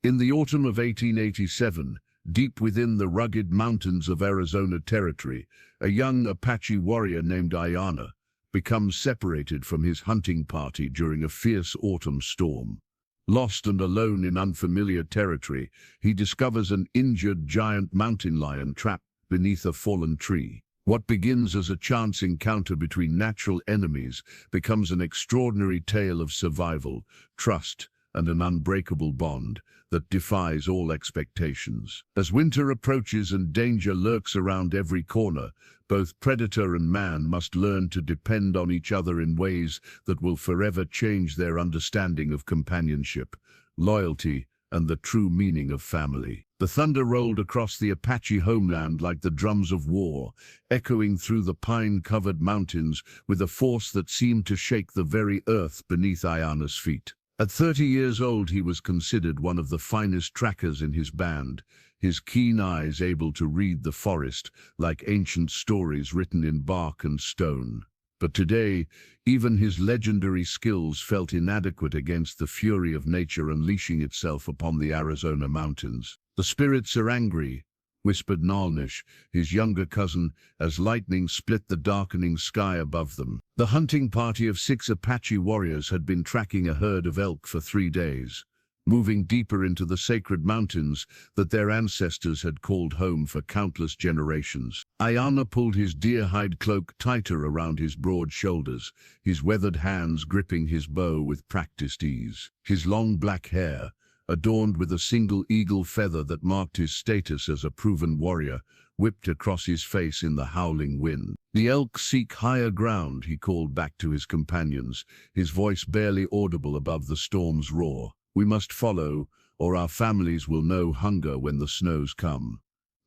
In the autumn of 1887, deep within the rugged mountains of Arizona Territory, a young Apache warrior named Aiyana becomes separated from his hunting party during a fierce autumn storm. Lost and alone in unfamiliar territory, he discovers an injured giant mountain lion trapped beneath a fallen tree. What begins as a chance encounter between natural enemies becomes an extraordinary tale of survival, trust, and an unbreakable bond that defies all expectations. As winter approaches and danger lurks around every corner, both predator and man must learn to depend on each other in ways that will forever change their understanding of companionship, loyalty, and the true meaning of family. The thunder rolled across the Apache homeland like the drums of war, echoing through the pine-covered mountains with a force that seemed to shake the very earth beneath Aiyana's feet. At 30 years old, he was considered one of the finest trackers in his band, his keen eyes able to read the forest like ancient stories written in bark and stone. But today, even his legendary skills felt inadequate against the fury of nature unleashing itself upon the Arizona mountains. "The spirits are angry," whispered Nalnish, his younger cousin, as lightning split the darkening sky above them. The hunting party of 6 Apache warriors had been tracking a herd of elk for 3 days, moving deeper into the sacred mountains that their ancestors had called home for countless generations. Aiyana pulled his deer-hide cloak tighter around his broad shoulders, his weathered hands gripping his bow with practiced ease. His long black hair, adorned with a single eagle feather that marked his status as a proven warrior, whipped across his face in the howling wind. "The elk seek higher ground," he called back to his companions, his voice barely audible above the storm's roar. "We must follow, or our families will know hunger when the snows come."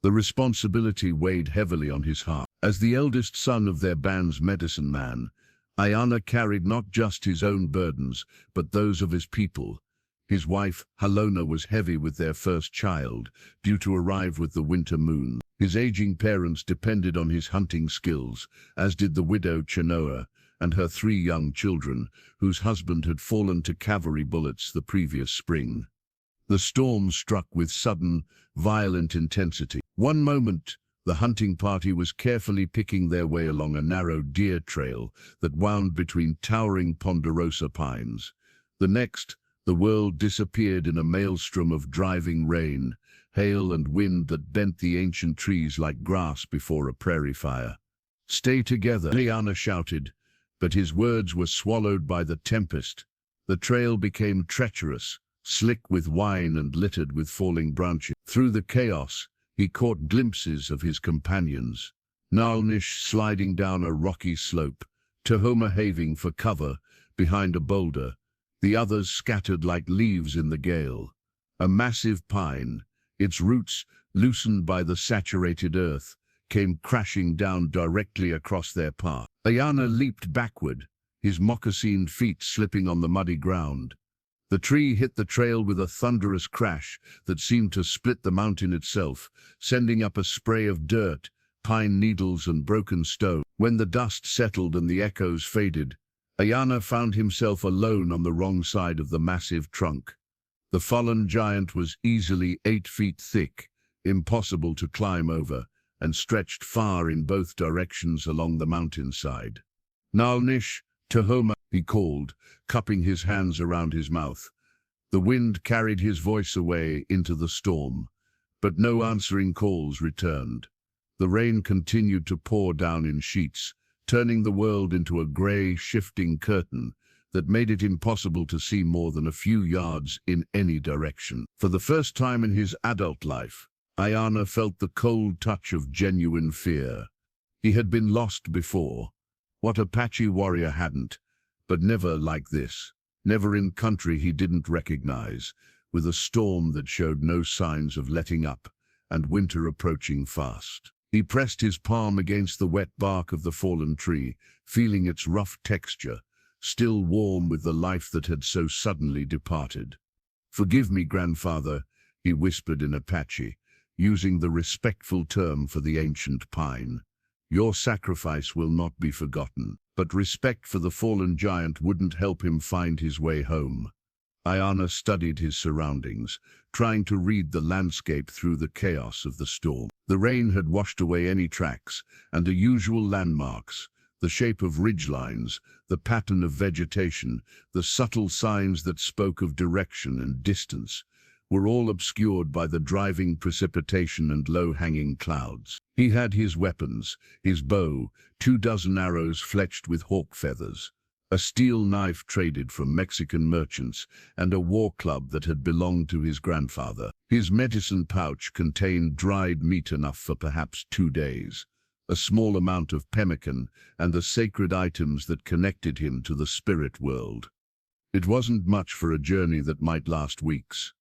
The responsibility weighed heavily on his heart. As the eldest son of their band's medicine man, Aiyana carried not just his own burdens, but those of his people. His wife, Halona, was heavy with their first child, due to arrive with the winter moon. His aging parents depended on his hunting skills, as did the widow Chenoa and her 3 young children, whose husband had fallen to cavalry bullets the previous spring. The storm struck with sudden, violent intensity. One moment, the hunting party was carefully picking their way along a narrow deer trail that wound between towering ponderosa pines. The next, the world disappeared in a maelstrom of driving rain, hail and wind that bent the ancient trees like grass before a prairie fire. "Stay together," Aiyana shouted, but his words were swallowed by the tempest. The trail became treacherous, slick with wine and littered with falling branches. Through the chaos, he caught glimpses of his companions. Nalnish sliding down a rocky slope, Tahoma having for cover behind a boulder, the others scattered like leaves in the gale. A massive pine, its roots loosened by the saturated earth, came crashing down directly across their path. Aiyana leaped backward, his moccasined feet slipping on the muddy ground. The tree hit the trail with a thunderous crash that seemed to split the mountain itself, sending up a spray of dirt, pine needles and broken stone. When the dust settled and the echoes faded, Aiyana found himself alone on the wrong side of the massive trunk. The fallen giant was easily 8 feet thick, impossible to climb over, and stretched far in both directions along the mountainside. "Nalnish, Tahoma," he called, cupping his hands around his mouth. The wind carried his voice away into the storm, but no answering calls returned. The rain continued to pour down in sheets, turning the world into a grey, shifting curtain that made it impossible to see more than a few yards in any direction. For the first time in his adult life, Aiyana felt the cold touch of genuine fear. He had been lost before. What Apache warrior hadn't? But never like this. Never in country he didn't recognize, with a storm that showed no signs of letting up, and winter approaching fast. He pressed his palm against the wet bark of the fallen tree, feeling its rough texture, still warm with the life that had so suddenly departed. "Forgive me, grandfather," he whispered in Apache, using the respectful term for the ancient pine. "Your sacrifice will not be forgotten." But respect for the fallen giant wouldn't help him find his way home. Aiyana studied his surroundings, trying to read the landscape through the chaos of the storm. The rain had washed away any tracks, and the usual landmarks, the shape of ridgelines, the pattern of vegetation, the subtle signs that spoke of direction and distance, were all obscured by the driving precipitation and low-hanging clouds. He had his weapons, his bow, 24 arrows fletched with hawk feathers, a steel knife traded from Mexican merchants, and a war club that had belonged to his grandfather. His medicine pouch contained dried meat enough for perhaps 2 days, a small amount of pemmican, and the sacred items that connected him to the spirit world. It wasn't much for a journey that might last weeks.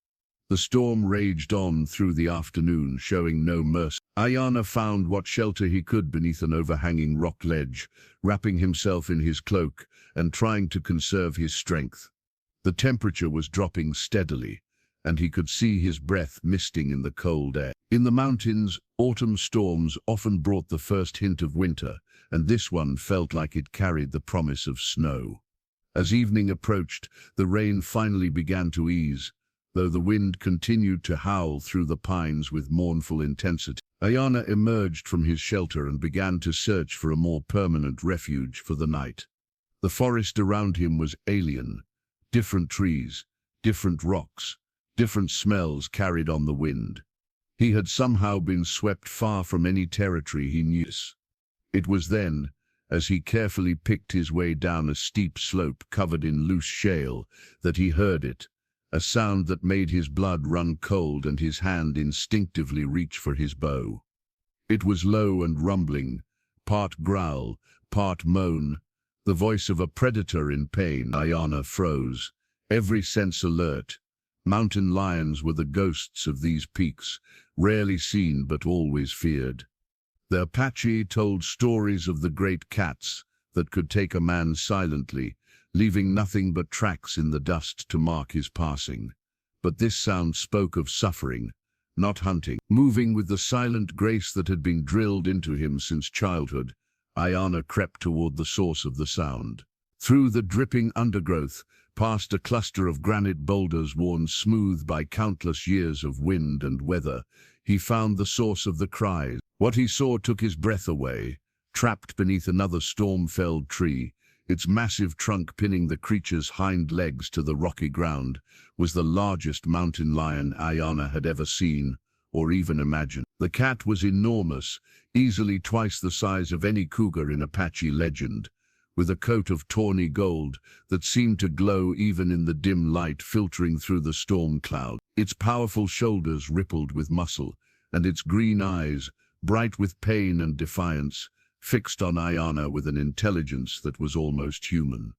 The storm raged on through the afternoon, showing no mercy. Aiyana found what shelter he could beneath an overhanging rock ledge, wrapping himself in his cloak and trying to conserve his strength. The temperature was dropping steadily, and he could see his breath misting in the cold air. In the mountains, autumn storms often brought the first hint of winter, and this one felt like it carried the promise of snow. As evening approached, the rain finally began to ease, though the wind continued to howl through the pines with mournful intensity. Aiyana emerged from his shelter and began to search for a more permanent refuge for the night. The forest around him was alien. Different trees, different rocks, different smells carried on the wind. He had somehow been swept far from any territory he knew. It was then, as he carefully picked his way down a steep slope covered in loose shale, that he heard it, a sound that made his blood run cold and his hand instinctively reach for his bow. It was low and rumbling, part growl, part moan, the voice of a predator in pain. Aiyana froze, every sense alert. Mountain lions were the ghosts of these peaks, rarely seen but always feared. The Apache told stories of the great cats that could take a man silently, leaving nothing but tracks in the dust to mark his passing. But this sound spoke of suffering, not hunting. Moving with the silent grace that had been drilled into him since childhood, Aiyana crept toward the source of the sound. Through the dripping undergrowth, past a cluster of granite boulders worn smooth by countless years of wind and weather, he found the source of the cries. What he saw took his breath away. Trapped beneath another storm-felled tree, its massive trunk pinning the creature's hind legs to the rocky ground, was the largest mountain lion Aiyana had ever seen, or even imagined. The cat was enormous, easily twice the size of any cougar in Apache legend, with a coat of tawny gold that seemed to glow even in the dim light filtering through the storm cloud. Its powerful shoulders rippled with muscle, and its green eyes, bright with pain and defiance, fixed on Aiyana with an intelligence that was almost human.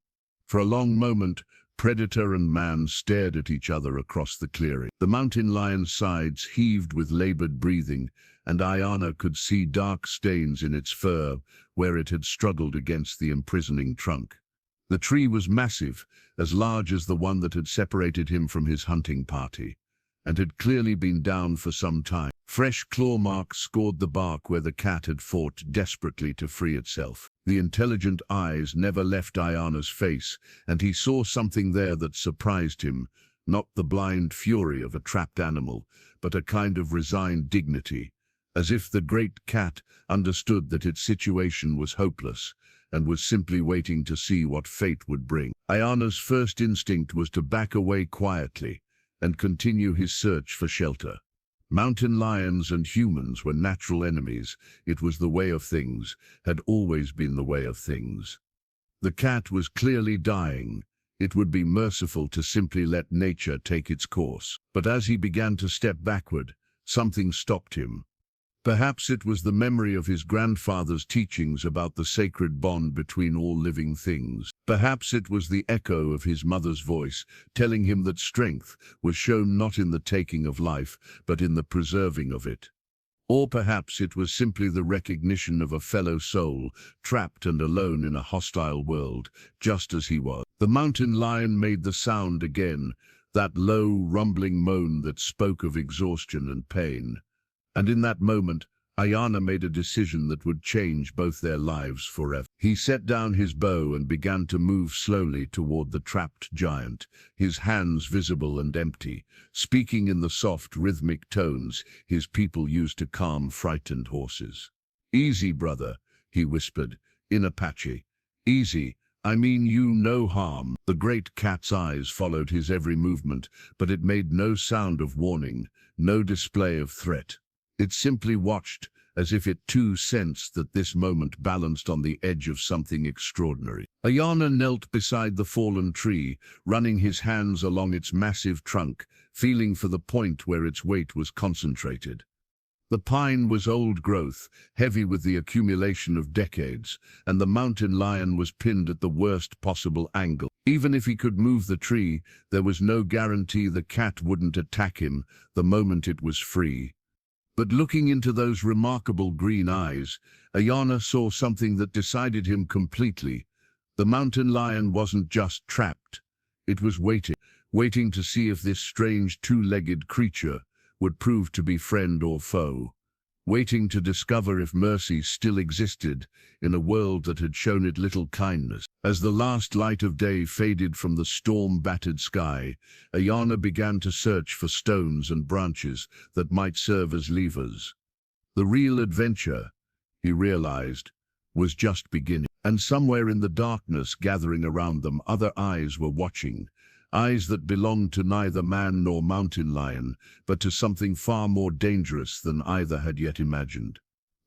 For a long moment, predator and man stared at each other across the clearing. The mountain lion's sides heaved with labored breathing, and Aiyana could see dark stains in its fur where it had struggled against the imprisoning trunk. The tree was massive, as large as the one that had separated him from his hunting party, and had clearly been down for some time. Fresh claw marks scored the bark where the cat had fought desperately to free itself. The intelligent eyes never left Aiyana's face, and he saw something there that surprised him, not the blind fury of a trapped animal, but a kind of resigned dignity, as if the great cat understood that its situation was hopeless, and was simply waiting to see what fate would bring. Aiyana's first instinct was to back away quietly, and continue his search for shelter. Mountain lions and humans were natural enemies. It was the way of things, had always been the way of things. The cat was clearly dying. It would be merciful to simply let nature take its course. But as he began to step backward, something stopped him. Perhaps it was the memory of his grandfather's teachings about the sacred bond between all living things. Perhaps it was the echo of his mother's voice, telling him that strength was shown not in the taking of life, but in the preserving of it. Or perhaps it was simply the recognition of a fellow soul, trapped and alone in a hostile world, just as he was. The mountain lion made the sound again, that low, rumbling moan that spoke of exhaustion and pain. And in that moment, Aiyana made a decision that would change both their lives forever. He set down his bow and began to move slowly toward the trapped giant, his hands visible and empty, speaking in the soft, rhythmic tones his people used to calm frightened horses. "Easy, brother," he whispered, in Apache. "Easy, I mean you no harm." The great cat's eyes followed his every movement, but it made no sound of warning, no display of threat. It simply watched, as if it too sensed that this moment balanced on the edge of something extraordinary. Aiyana knelt beside the fallen tree, running his hands along its massive trunk, feeling for the point where its weight was concentrated. The pine was old growth, heavy with the accumulation of decades, and the mountain lion was pinned at the worst possible angle. Even if he could move the tree, there was no guarantee the cat wouldn't attack him the moment it was free. But looking into those remarkable green eyes, Aiyana saw something that decided him completely. The mountain lion wasn't just trapped. It was waiting to see if this strange two-legged creature would prove to be friend or foe, waiting to discover if mercy still existed in a world that had shown it little kindness. As the last light of day faded from the storm-battered sky, Aiyana began to search for stones and branches that might serve as levers. The real adventure, he realized, was just beginning. And somewhere in the darkness gathering around them, other eyes were watching. Eyes that belonged to neither man nor mountain lion, but to something far more dangerous than either had yet imagined.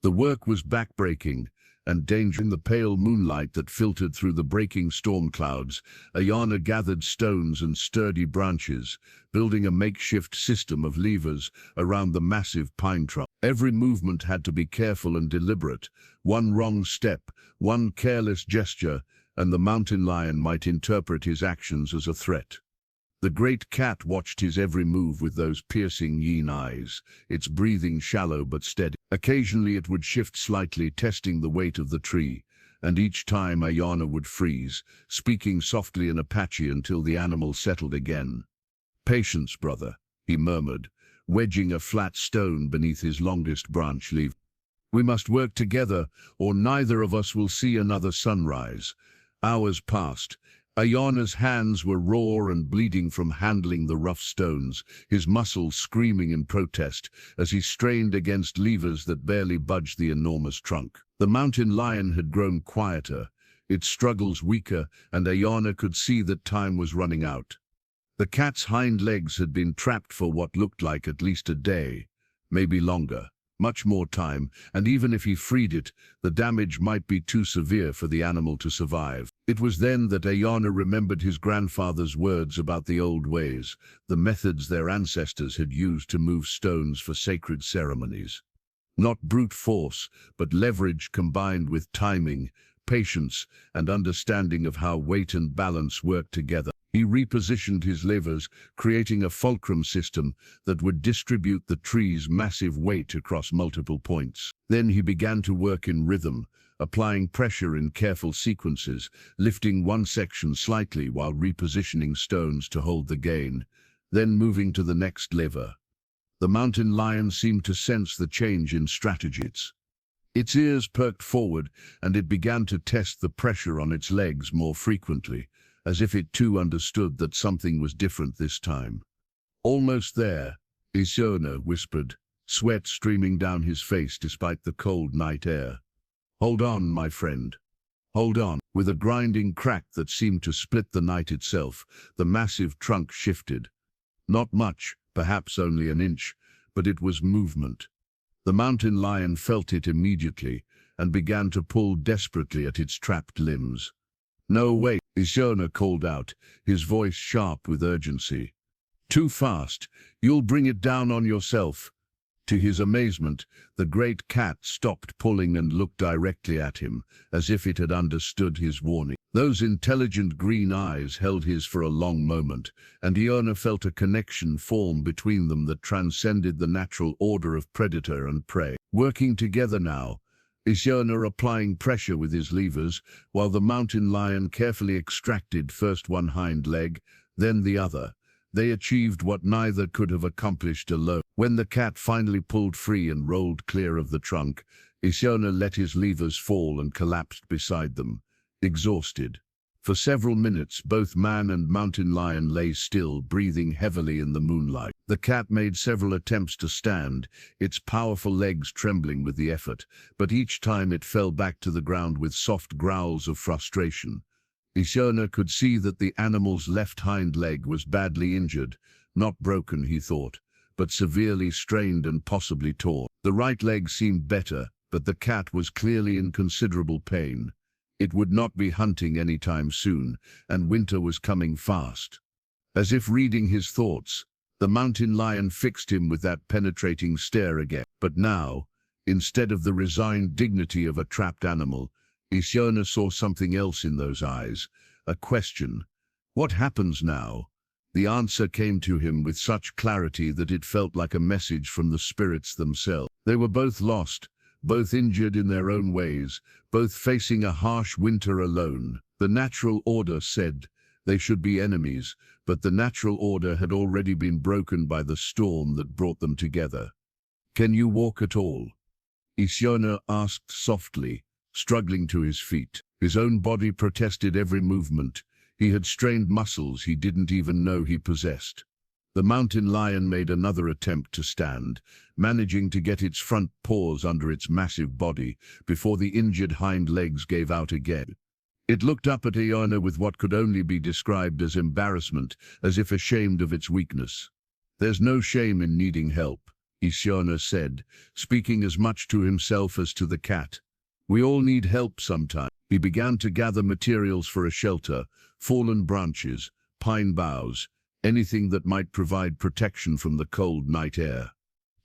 The work was backbreaking and dangerous. In the pale moonlight that filtered through the breaking storm clouds, Aiyana gathered stones and sturdy branches, building a makeshift system of levers around the massive pine trunk. Every movement had to be careful and deliberate. One wrong step, one careless gesture, and the mountain lion might interpret his actions as a threat. The great cat watched his every move with those piercing yin eyes, its breathing shallow but steady. Occasionally it would shift slightly, testing the weight of the tree, and each time Aiyana would freeze, speaking softly in Apache until the animal settled again. "Patience, brother," he murmured, wedging a flat stone beneath his longest branch leaf. "We must work together, or neither of us will see another sunrise." Hours passed. Aiyana's hands were raw and bleeding from handling the rough stones, his muscles screaming in protest as he strained against levers that barely budged the enormous trunk. The mountain lion had grown quieter, its struggles weaker, and Aiyana could see that time was running out. The cat's hind legs had been trapped for what looked like at least a day, maybe longer. Much more time, and even if he freed it, the damage might be too severe for the animal to survive. It was then that Aiyana remembered his grandfather's words about the old ways, the methods their ancestors had used to move stones for sacred ceremonies. Not brute force, but leverage combined with timing, patience, and understanding of how weight and balance work together. He repositioned his levers, creating a fulcrum system that would distribute the tree's massive weight across multiple points. Then he began to work in rhythm, applying pressure in careful sequences, lifting one section slightly while repositioning stones to hold the gain, then moving to the next lever. The mountain lion seemed to sense the change in strategy. Its ears perked forward, and it began to test the pressure on its legs more frequently, as if it too understood that something was different this time. "Almost there," Aiyana whispered, sweat streaming down his face despite the cold night air. "Hold on, my friend. Hold on." With a grinding crack that seemed to split the night itself, the massive trunk shifted. Not much, perhaps only an inch, but it was movement. The mountain lion felt it immediately and began to pull desperately at its trapped limbs. "No, wait," Aiyana called out, his voice sharp with urgency. "Too fast. You'll bring it down on yourself." To his amazement, the great cat stopped pulling and looked directly at him, as if it had understood his warning. Those intelligent green eyes held his for a long moment, and Aiyana felt a connection form between them that transcended the natural order of predator and prey. Working together now, Aiyana applying pressure with his levers, while the mountain lion carefully extracted first one hind leg, then the other, They achieved what neither could have accomplished alone. When the cat finally pulled free and rolled clear of the trunk, Aiyana let his levers fall and collapsed beside them, exhausted. For several minutes, both man and mountain lion lay still, breathing heavily in the moonlight. The cat made several attempts to stand, its powerful legs trembling with the effort, but each time it fell back to the ground with soft growls of frustration. Aiyana could see that the animal's left hind leg was badly injured, not broken, he thought, but severely strained and possibly torn. The right leg seemed better, but the cat was clearly in considerable pain. It would not be hunting anytime soon, and winter was coming fast. As if reading his thoughts, the mountain lion fixed him with that penetrating stare again. But now, instead of the resigned dignity of a trapped animal, Aiyana saw something else in those eyes, a question. What happens now? The answer came to him with such clarity that it felt like a message from the spirits themselves. They were both lost, both injured in their own ways, both facing a harsh winter alone. The natural order said they should be enemies, but the natural order had already been broken by the storm that brought them together. "Can you walk at all?" Aiyana asked softly, struggling to his feet. His own body protested every movement. He had strained muscles he didn't even know he possessed. The mountain lion made another attempt to stand, managing to get its front paws under its massive body before the injured hind legs gave out again. It looked up at Aiyana with what could only be described as embarrassment, as if ashamed of its weakness. "There's no shame in needing help," Aiyana said, speaking as much to himself as to the cat. "We all need help sometime." He began to gather materials for a shelter, fallen branches, pine boughs, anything that might provide protection from the cold night air.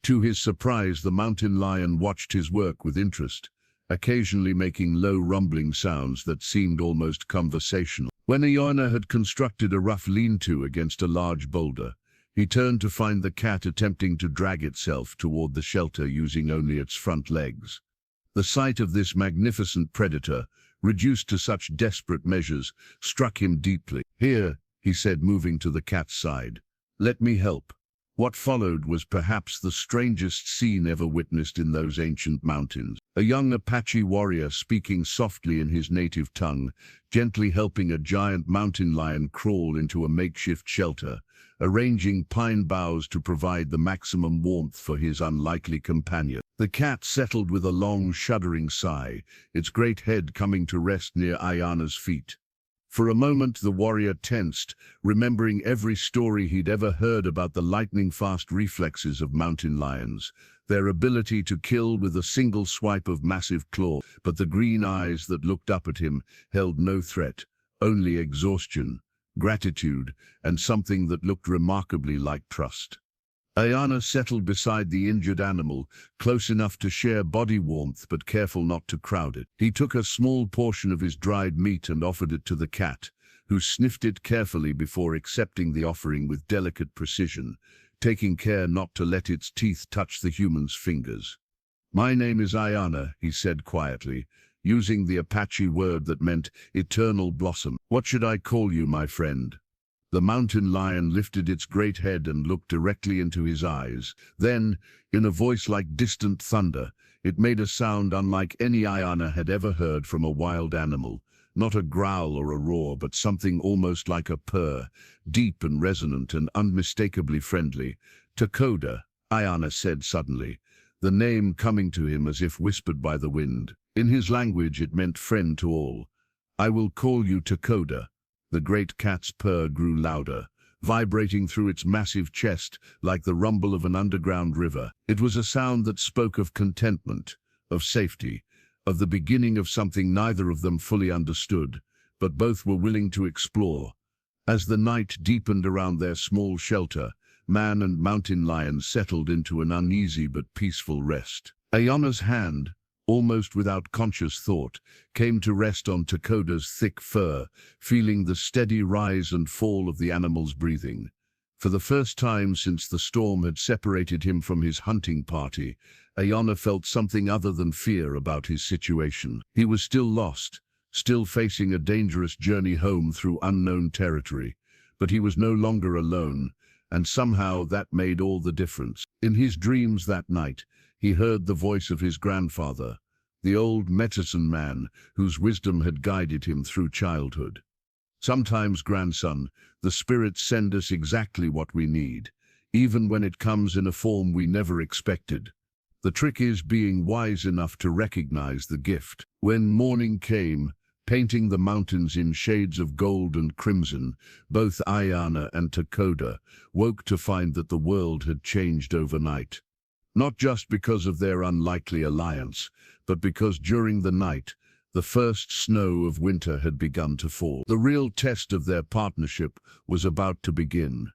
To his surprise, the mountain lion watched his work with interest, occasionally making low rumbling sounds that seemed almost conversational. When Aiyana had constructed a rough lean-to against a large boulder, he turned to find the cat attempting to drag itself toward the shelter using only its front legs. The sight of this magnificent predator, reduced to such desperate measures, struck him deeply. "Here," he said, moving to the cat's side. "Let me help." What followed was perhaps the strangest scene ever witnessed in those ancient mountains. A young Apache warrior speaking softly in his native tongue, gently helping a giant mountain lion crawl into a makeshift shelter, arranging pine boughs to provide the maximum warmth for his unlikely companion. The cat settled with a long, shuddering sigh, its great head coming to rest near Aiyana's feet. For a moment the warrior tensed, remembering every story he'd ever heard about the lightning-fast reflexes of mountain lions, their ability to kill with a single swipe of massive claw. But the green eyes that looked up at him held no threat, only exhaustion, gratitude, and something that looked remarkably like trust. Aiyana settled beside the injured animal, close enough to share body warmth but careful not to crowd it. He took a small portion of his dried meat and offered it to the cat, who sniffed it carefully before accepting the offering with delicate precision, taking care not to let its teeth touch the human's fingers. "My name is Aiyana," he said quietly, using the Apache word that meant eternal blossom. "What should I call you, my friend?" The mountain lion lifted its great head and looked directly into his eyes. Then, in a voice like distant thunder, it made a sound unlike any Aiyana had ever heard from a wild animal. Not a growl or a roar, but something almost like a purr, deep and resonant and unmistakably friendly. "Takoda," Aiyana said suddenly, the name coming to him as if whispered by the wind. In his language it meant friend to all. "I will call you Takoda." The great cat's purr grew louder, vibrating through its massive chest like the rumble of an underground river. It was a sound that spoke of contentment, of safety, of the beginning of something neither of them fully understood, but both were willing to explore. As the night deepened around their small shelter, man and mountain lion settled into an uneasy but peaceful rest. Aiyana's hand, almost without conscious thought, came to rest on Takoda's thick fur, feeling the steady rise and fall of the animal's breathing. For the first time since the storm had separated him from his hunting party, Aiyana felt something other than fear about his situation. He was still lost, still facing a dangerous journey home through unknown territory, but he was no longer alone, and somehow that made all the difference. In his dreams that night, he heard the voice of his grandfather, the old medicine man whose wisdom had guided him through childhood. Sometimes, grandson, the spirits send us exactly what we need, even when it comes in a form we never expected. The trick is being wise enough to recognize the gift. When morning came, painting the mountains in shades of gold and crimson, both Aiyana and Takoda woke to find that the world had changed overnight. Not just because of their unlikely alliance, but because during the night, the first snow of winter had begun to fall. The real test of their partnership was about to begin.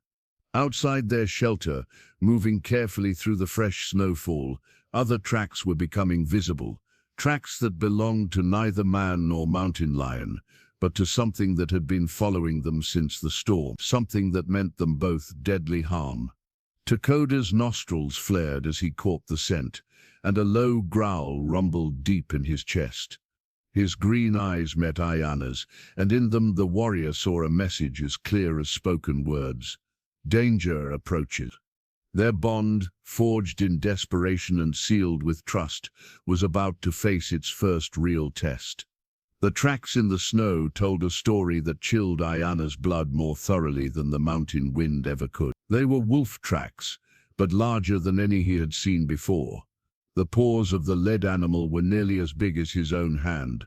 Outside their shelter, moving carefully through the fresh snowfall, other tracks were becoming visible, tracks that belonged to neither man nor mountain lion, but to something that had been following them since the storm, something that meant them both deadly harm. Takoda's nostrils flared as he caught the scent, and a low growl rumbled deep in his chest. His green eyes met Aiyana's, and in them the warrior saw a message as clear as spoken words. Danger approaches. Their bond, forged in desperation and sealed with trust, was about to face its first real test. The tracks in the snow told a story that chilled Aiyana's blood more thoroughly than the mountain wind ever could. They were wolf tracks, but larger than any he had seen before. The paws of the lead animal were nearly as big as his own hand.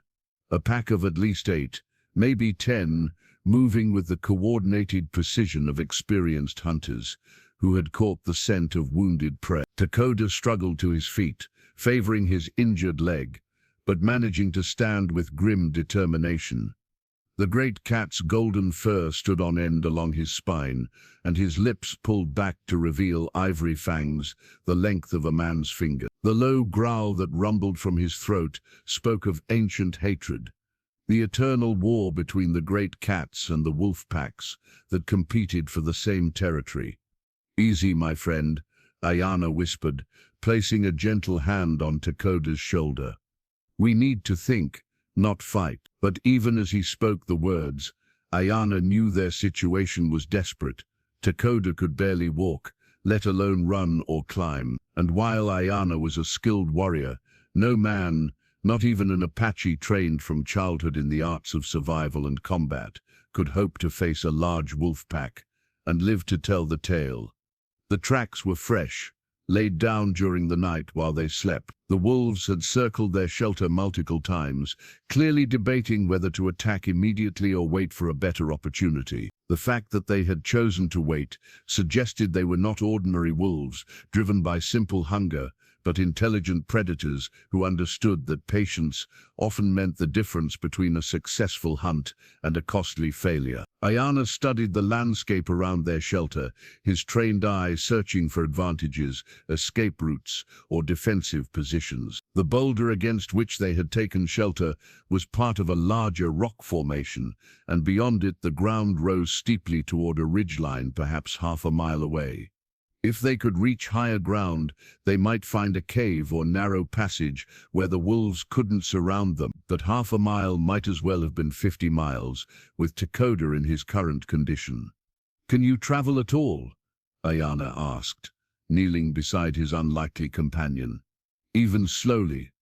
A pack of at least 8, maybe 10, moving with the coordinated precision of experienced hunters who had caught the scent of wounded prey. Takoda struggled to his feet, favoring his injured leg, but managing to stand with grim determination. The great cat's golden fur stood on end along his spine, and his lips pulled back to reveal ivory fangs the length of a man's finger. The low growl that rumbled from his throat spoke of ancient hatred, the eternal war between the great cats and the wolf packs that competed for the same territory. "Easy, my friend," Aiyana whispered, placing a gentle hand on Takoda's shoulder. "We need to think, not fight." But even as he spoke the words, Aiyana knew their situation was desperate. Takoda could barely walk, let alone run or climb. And while Aiyana was a skilled warrior, no man, not even an Apache trained from childhood in the arts of survival and combat, could hope to face a large wolf pack and live to tell the tale. The tracks were fresh, laid down during the night while they slept. The wolves had circled their shelter multiple times, clearly debating whether to attack immediately or wait for a better opportunity. The fact that they had chosen to wait suggested they were not ordinary wolves, driven by simple hunger, but intelligent predators who understood that patience often meant the difference between a successful hunt and a costly failure. Aiyana studied the landscape around their shelter, his trained eye searching for advantages, escape routes, or defensive positions. The boulder against which they had taken shelter was part of a larger rock formation, and beyond it the ground rose steeply toward a ridgeline perhaps half a mile away. If they could reach higher ground, they might find a cave or narrow passage where the wolves couldn't surround them. But half a mile might as well have been 50 miles, with Takoda in his current condition. "Can you travel at all?" Aiyana asked, kneeling beside his unlikely companion. "Even slowly."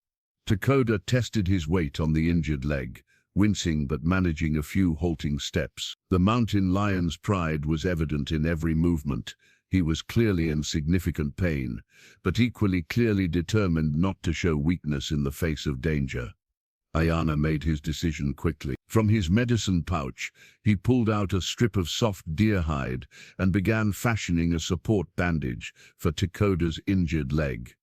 Takoda tested his weight on the injured leg, wincing but managing a few halting steps. The mountain lion's pride was evident in every movement. He was clearly in significant pain, but equally clearly determined not to show weakness in the face of danger. Aiyana made his decision quickly. From his medicine pouch, he pulled out a strip of soft deer hide and began fashioning a support bandage for Takoda's injured leg.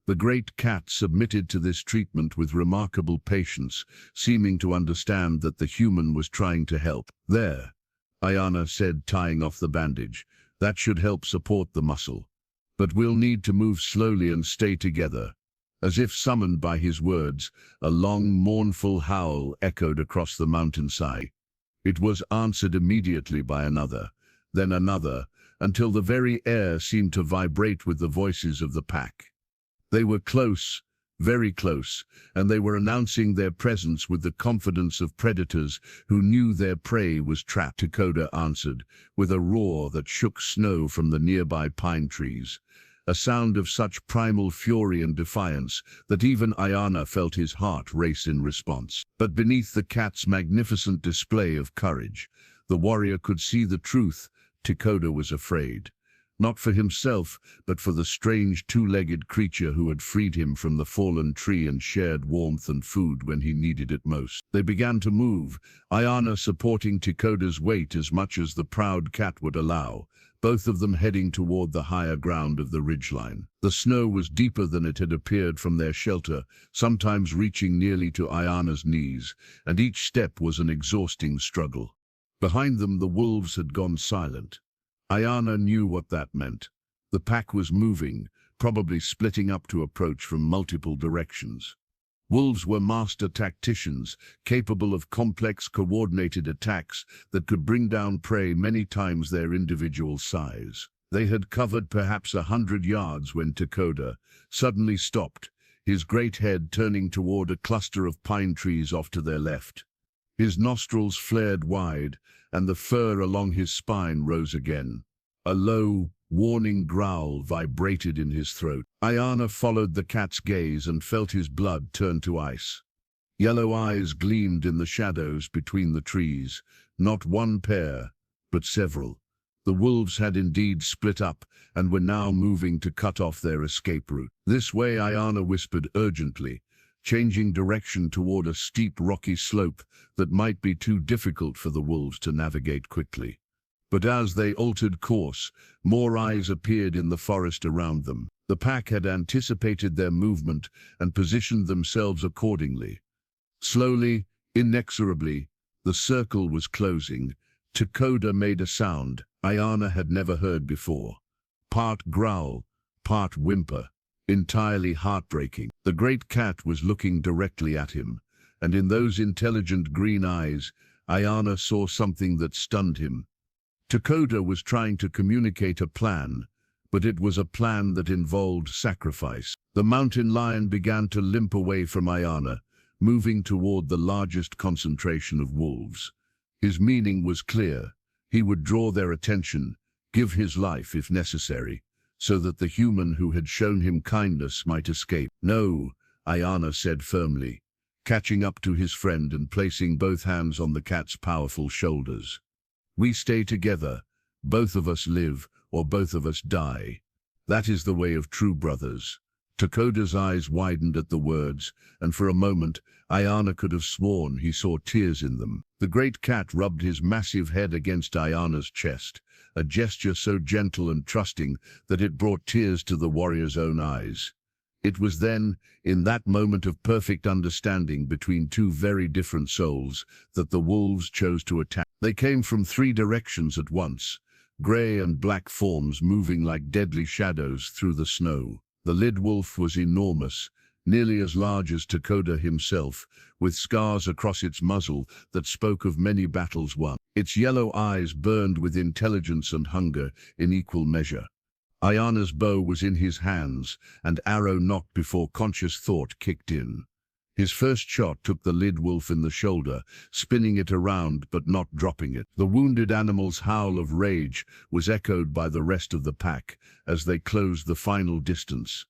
The great cat submitted to this treatment with remarkable patience, seeming to understand that the human was trying to help. "There," Aiyana said, tying off the bandage. "That should help support the muscle. But we'll need to move slowly and stay together." As if summoned by his words, a long, mournful howl echoed across the mountainside. It was answered immediately by another, then another, until the very air seemed to vibrate with the voices of the pack. They were close, very close, and they were announcing their presence with the confidence of predators who knew their prey was trapped. Takoda answered, with a roar that shook snow from the nearby pine trees, a sound of such primal fury and defiance that even Aiyana felt his heart race in response. But beneath the cat's magnificent display of courage, the warrior could see the truth. Takoda was afraid. Not for himself, but for the strange two-legged creature who had freed him from the fallen tree and shared warmth and food when he needed it most. They began to move, Aiyana supporting Takoda's weight as much as the proud cat would allow, both of them heading toward the higher ground of the ridgeline. The snow was deeper than it had appeared from their shelter, sometimes reaching nearly to Aiyana's knees, and each step was an exhausting struggle. Behind them, the wolves had gone silent. Aiyana knew what that meant. The pack was moving, probably splitting up to approach from multiple directions. Wolves were master tacticians, capable of complex, coordinated attacks that could bring down prey many times their individual size. They had covered perhaps 100 yards when Takoda suddenly stopped, his great head turning toward a cluster of pine trees off to their left. His nostrils flared wide, and the fur along his spine rose again. A low, warning growl vibrated in his throat. Aiyana followed the cat's gaze and felt his blood turn to ice. Yellow eyes gleamed in the shadows between the trees, not one pair, but several. The wolves had indeed split up and were now moving to cut off their escape route. "This way," Aiyana whispered urgently, changing direction toward a steep rocky slope that might be too difficult for the wolves to navigate quickly. But as they altered course, more eyes appeared in the forest around them. The pack had anticipated their movement and positioned themselves accordingly. Slowly, inexorably, the circle was closing. Takoda made a sound Aiyana had never heard before. Part growl, part whimper, entirely heartbreaking. The great cat was looking directly at him, and in those intelligent green eyes, Aiyana saw something that stunned him. Takoda was trying to communicate a plan, but it was a plan that involved sacrifice. The mountain lion began to limp away from Aiyana, moving toward the largest concentration of wolves. His meaning was clear. He would draw their attention, give his life if necessary, so that the human who had shown him kindness might escape. "No," Aiyana said firmly, catching up to his friend and placing both hands on the cat's powerful shoulders. "We stay together. Both of us live, or both of us die. That is the way of true brothers." Takoda's eyes widened at the words, and for a moment, Aiyana could have sworn he saw tears in them. The great cat rubbed his massive head against Aiyana's chest, a gesture so gentle and trusting that it brought tears to the warrior's own eyes. It was then, in that moment of perfect understanding between two very different souls, that the wolves chose to attack. They came from 3 directions at once, grey and black forms moving like deadly shadows through the snow. The lead wolf was enormous, nearly as large as Takoda himself, with scars across its muzzle that spoke of many battles won. Its yellow eyes burned with intelligence and hunger in equal measure. Aiyana's bow was in his hands, and arrow knocked before conscious thought kicked in. His first shot took the lead wolf in the shoulder, spinning it around but not dropping it. The wounded animal's howl of rage was echoed by the rest of the pack as they closed the final distance.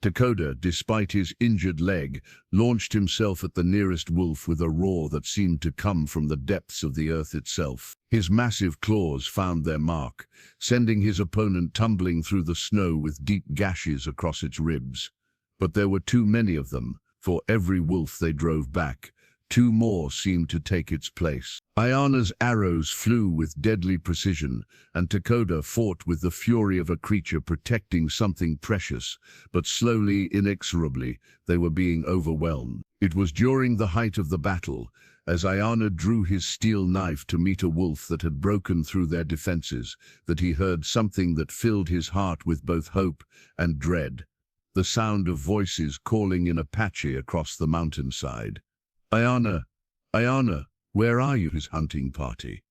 Takoda, despite his injured leg, launched himself at the nearest wolf with a roar that seemed to come from the depths of the earth itself. His massive claws found their mark, sending his opponent tumbling through the snow with deep gashes across its ribs. But there were too many of them. For every wolf they drove back, 2 more seemed to take its place. Aiyana's arrows flew with deadly precision, and Takoda fought with the fury of a creature protecting something precious, but slowly, inexorably, they were being overwhelmed. It was during the height of the battle, as Aiyana drew his steel knife to meet a wolf that had broken through their defenses, that he heard something that filled his heart with both hope and dread. The sound of voices calling in Apache across the mountainside. "Aiyana, Aiyana, where are you?" His hunting party.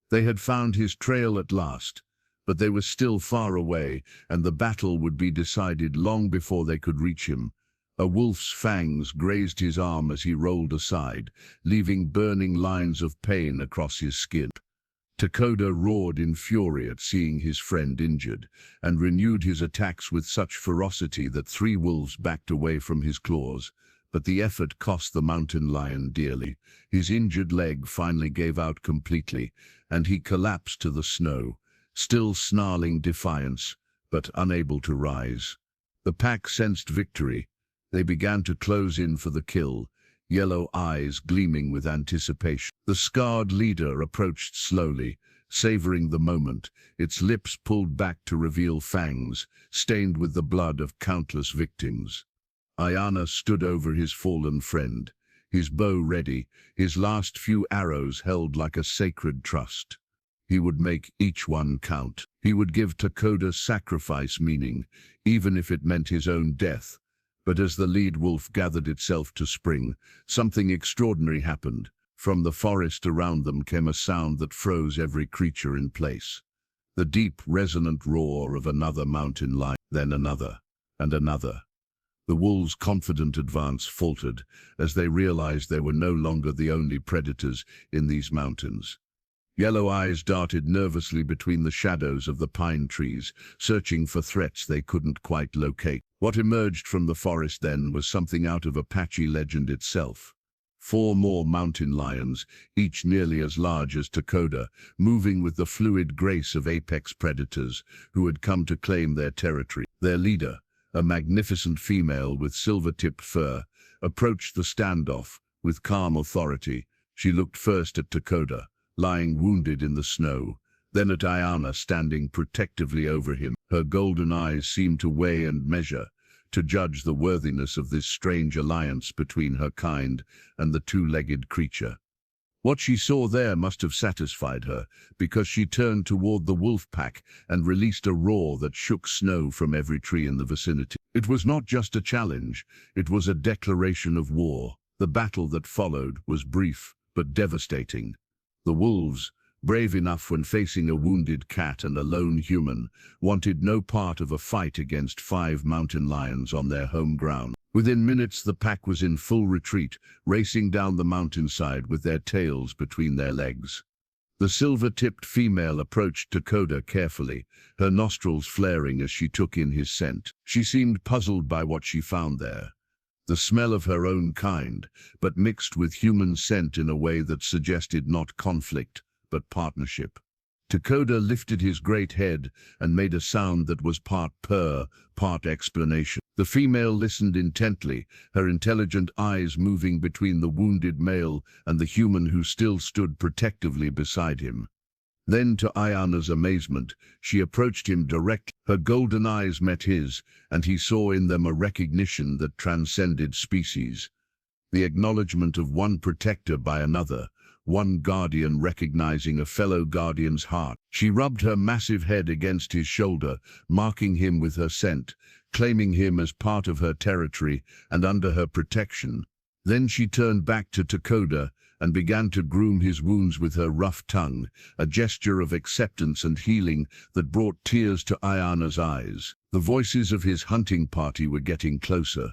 They had found his trail at last, but they were still far away, and the battle would be decided long before they could reach him. A wolf's fangs grazed his arm as he rolled aside, leaving burning lines of pain across his skin. Takoda roared in fury at seeing his friend injured, and renewed his attacks with such ferocity that 3 wolves backed away from his claws. But the effort cost the mountain lion dearly. His injured leg finally gave out completely, and he collapsed to the snow, still snarling defiance, but unable to rise. The pack sensed victory. They began to close in for the kill, yellow eyes gleaming with anticipation. The scarred leader approached slowly, savoring the moment, its lips pulled back to reveal fangs, stained with the blood of countless victims. Aiyana stood over his fallen friend, his bow ready, his last few arrows held like a sacred trust. He would make each one count. He would give Takoda's sacrifice meaning, even if it meant his own death. But as the lead wolf gathered itself to spring, something extraordinary happened. From the forest around them came a sound that froze every creature in place. The deep, resonant roar of another mountain lion, then another, and another. The wolves' confident advance faltered as they realized they were no longer the only predators in these mountains. Yellow eyes darted nervously between the shadows of the pine trees, searching for threats they couldn't quite locate. What emerged from the forest then was something out of Apache legend itself. 4 more mountain lions, each nearly as large as Takoda, moving with the fluid grace of apex predators who had come to claim their territory. Their leader, a magnificent female with silver-tipped fur, approached the standoff with calm authority. She looked first at Takoda, lying wounded in the snow, then at Aiyana standing protectively over him. Her golden eyes seemed to weigh and measure, to judge the worthiness of this strange alliance between her kind and the 2-legged creature. What she saw there must have satisfied her, because she turned toward the wolf pack and released a roar that shook snow from every tree in the vicinity. It was not just a challenge, it was a declaration of war. The battle that followed was brief but devastating. The wolves, brave enough when facing a wounded cat and a lone human, wanted no part of a fight against 5 mountain lions on their home ground. Within minutes the pack was in full retreat, racing down the mountainside with their tails between their legs. The silver-tipped female approached Takoda carefully, her nostrils flaring as she took in his scent. She seemed puzzled by what she found there. The smell of her own kind, but mixed with human scent in a way that suggested not conflict, but partnership. Takoda lifted his great head and made a sound that was part purr, part explanation. The female listened intently, her intelligent eyes moving between the wounded male and the human who still stood protectively beside him. Then, to Aiyana's amazement, she approached him directly. Her golden eyes met his, and he saw in them a recognition that transcended species. The acknowledgement of one protector by another, one guardian recognizing a fellow guardian's heart. She rubbed her massive head against his shoulder, marking him with her scent, claiming him as part of her territory and under her protection. Then she turned back to Takoda and began to groom his wounds with her rough tongue, a gesture of acceptance and healing that brought tears to Aiyana's eyes. The voices of his hunting party were getting closer.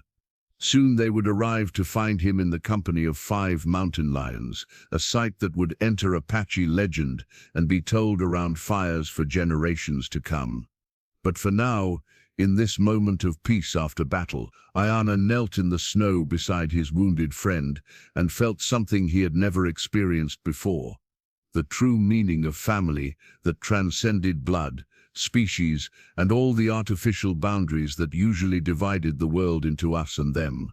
Soon they would arrive to find him in the company of 5 mountain lions, a sight that would enter Apache legend and be told around fires for generations to come. But for now, in this moment of peace after battle, Aiyana knelt in the snow beside his wounded friend and felt something he had never experienced before. The true meaning of family that transcended blood, species, and all the artificial boundaries that usually divided the world into us and them.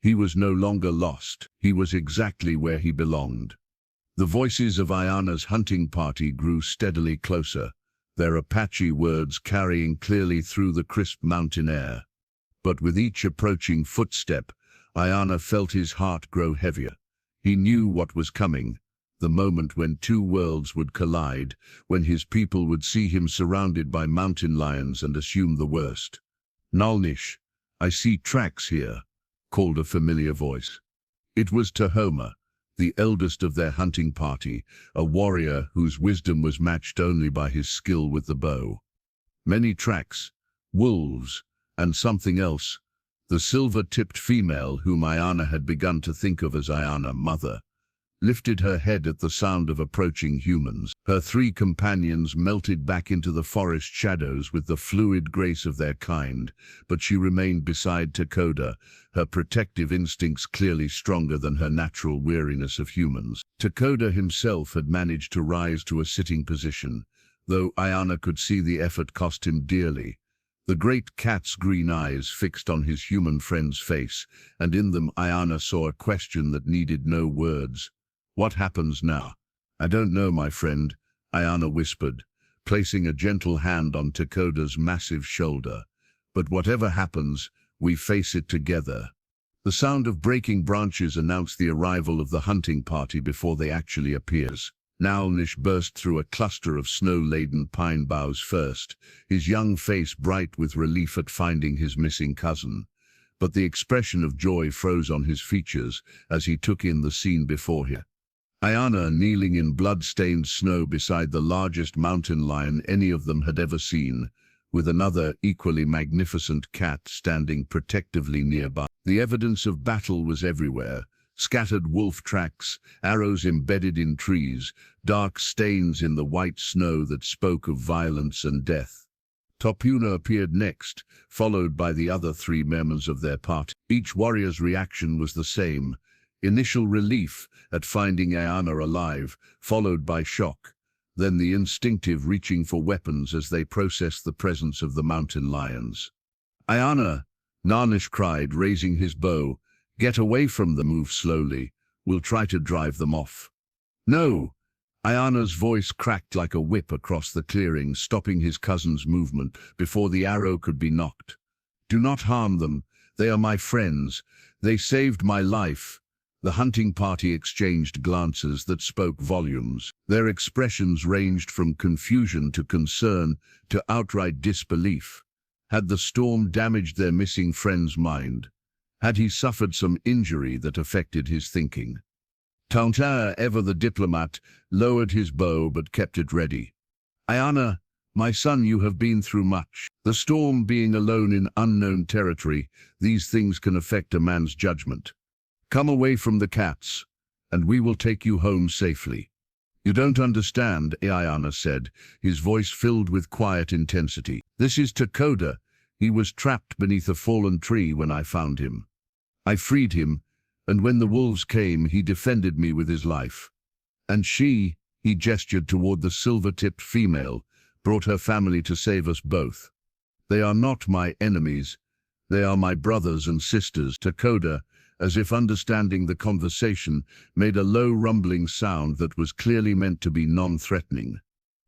He was no longer lost. He was exactly where he belonged. The voices of Aiyana's hunting party grew steadily closer, their Apache words carrying clearly through the crisp mountain air. But with each approaching footstep, Aiyana felt his heart grow heavier. He knew what was coming, the moment when 2 worlds would collide, when his people would see him surrounded by mountain lions and assume the worst. "Nalnish, I see tracks here," called a familiar voice. It was Tahoma, the eldest of their hunting party, a warrior whose wisdom was matched only by his skill with the bow. "Many tracks, wolves, and something else," The silver-tipped female, whom Aiyana had begun to think of as Aiyana mother, lifted her head at the sound of approaching humans. Her three companions melted back into the forest shadows with the fluid grace of their kind, but she remained beside Takoda, her protective instincts clearly stronger than her natural weariness of humans. Takoda himself had managed to rise to a sitting position, though Aiyana could see the effort cost him dearly. The great cat's green eyes fixed on his human friend's face, and in them Aiyana saw a question that needed no words. "What happens now?" "I don't know, my friend," Aiyana whispered, placing a gentle hand on Takoda's massive shoulder. "But whatever happens, we face it together." The sound of breaking branches announced the arrival of the hunting party before they actually appears. Nalnish burst through a cluster of snow-laden pine boughs first, his young face bright with relief at finding his missing cousin. But the expression of joy froze on his features as he took in the scene before him. Aiyana kneeling in blood-stained snow beside the largest mountain lion any of them had ever seen, with another equally magnificent cat standing protectively nearby. The evidence of battle was everywhere. Scattered wolf tracks, arrows embedded in trees, dark stains in the white snow that spoke of violence and death. Topuna appeared next, followed by the other three members of their party. Each warrior's reaction was the same: initial relief at finding Aiyana alive, followed by shock, then the instinctive reaching for weapons as they processed the presence of the mountain lions. "Aiyana!" Nalnish cried, raising his bow. "Get away from them, move slowly. We'll try to drive them off." "No!" Aiyana's voice cracked like a whip across the clearing, stopping his cousin's movement before the arrow could be knocked. "Do not harm them. They are my friends. They saved my life." The hunting party exchanged glances that spoke volumes. Their expressions ranged from confusion to concern to outright disbelief. Had the storm damaged their missing friend's mind? Had he suffered some injury that affected his thinking? Taunta, ever the diplomat, lowered his bow but kept it ready. "Aiyana, my son, you have been through much. The storm, being alone in unknown territory, these things can affect a man's judgment. Come away from the cats, and we will take you home safely." "You don't understand," Aiyana said, his voice filled with quiet intensity. "This is Takoda. He was trapped beneath a fallen tree when I found him. I freed him, and when the wolves came, he defended me with his life. And she," he gestured toward the silver-tipped female, "brought her family to save us both. They are not my enemies. They are my brothers and sisters." Takoda, as if understanding the conversation, made a low rumbling sound that was clearly meant to be non-threatening.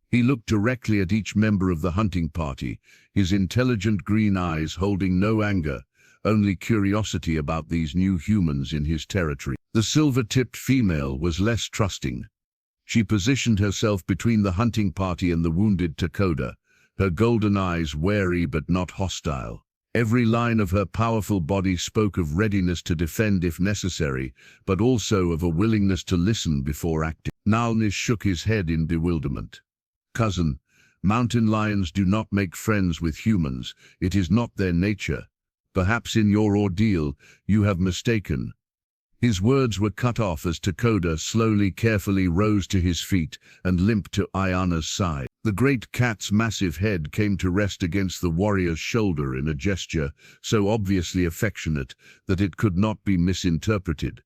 He looked directly at each member of the hunting party, his intelligent green eyes holding no anger, only curiosity about these new humans in his territory. The silver-tipped female was less trusting. She positioned herself between the hunting party and the wounded Takoda, her golden eyes wary but not hostile. Every line of her powerful body spoke of readiness to defend if necessary, but also of a willingness to listen before acting. Nalnish shook his head in bewilderment. "Cousin, mountain lions do not make friends with humans. It is not their nature. Perhaps in your ordeal, you have mistaken." His words were cut off as Takoda slowly, carefully rose to his feet and limped to Aiyana's side. The great cat's massive head came to rest against the warrior's shoulder in a gesture so obviously affectionate that it could not be misinterpreted.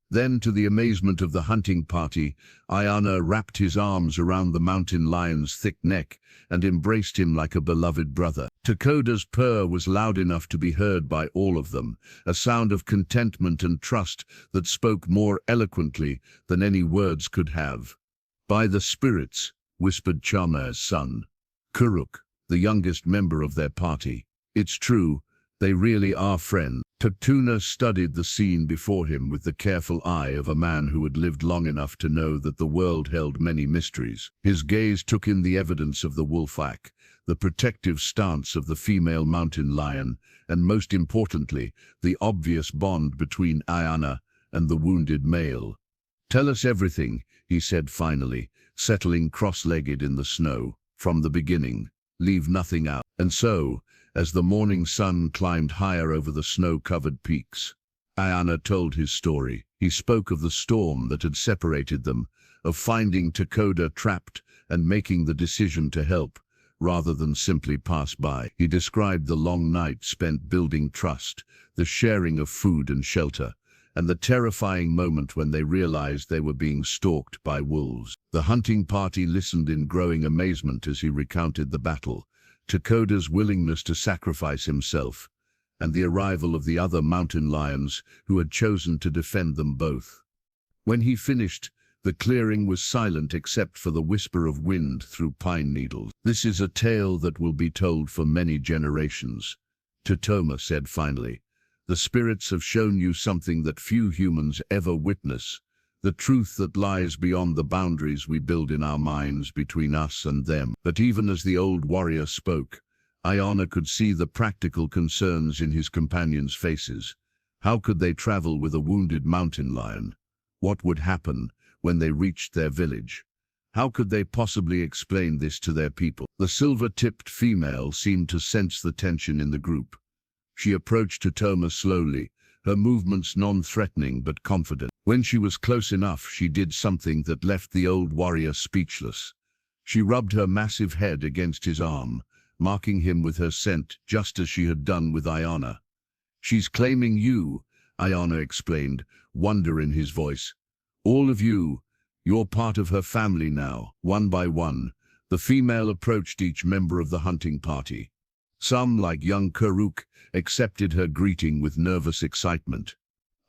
Then, to the amazement of the hunting party, Aiyana wrapped his arms around the mountain lion's thick neck and embraced him like a beloved brother. Takoda's purr was loud enough to be heard by all of them, a sound of contentment and trust that spoke more eloquently than any words could have. "By the spirits," whispered Chama's son, Kuruk, the youngest member of their party. "It's true, they really are friends." Tatuna studied the scene before him with the careful eye of a man who had lived long enough to know that the world held many mysteries. His gaze took in the evidence of the wolf pack, the protective stance of the female mountain lion, and most importantly, the obvious bond between Aiyana and the wounded male. "Tell us everything," he said finally, settling cross-legged in the snow. "From the beginning. Leave nothing out." And so, as the morning sun climbed higher over the snow-covered peaks. Aiyana told his story. He spoke of the storm that had separated them, of finding Takoda trapped and making the decision to help, rather than simply pass by. He described the long night spent building trust, the sharing of food and shelter, and the terrifying moment when they realized they were being stalked by wolves. The hunting party listened in growing amazement as he recounted the battle, Takoda's willingness to sacrifice himself, and the arrival of the other mountain lions who had chosen to defend them both. When he finished, the clearing was silent except for the whisper of wind through pine needles. "This is a tale that will be told for many generations," Totoma said finally. "The spirits have shown you something that few humans ever witness, the truth that lies beyond the boundaries we build in our minds between us and them." But even as the old warrior spoke, Aiyana could see the practical concerns in his companions' faces. How could they travel with a wounded mountain lion? What would happen when they reached their village? How could they possibly explain this to their people? The silver-tipped female seemed to sense the tension in the group. She approached Totoma slowly, her movements non-threatening but confident. When she was close enough, she did something that left the old warrior speechless. She rubbed her massive head against his arm, marking him with her scent just as she had done with Aiyana. "She's claiming you," Aiyana explained, wonder in his voice. "All of you, you're part of her family now." One by one, the female approached each member of the hunting party. Some, like young Karuk, accepted her greeting with nervous excitement.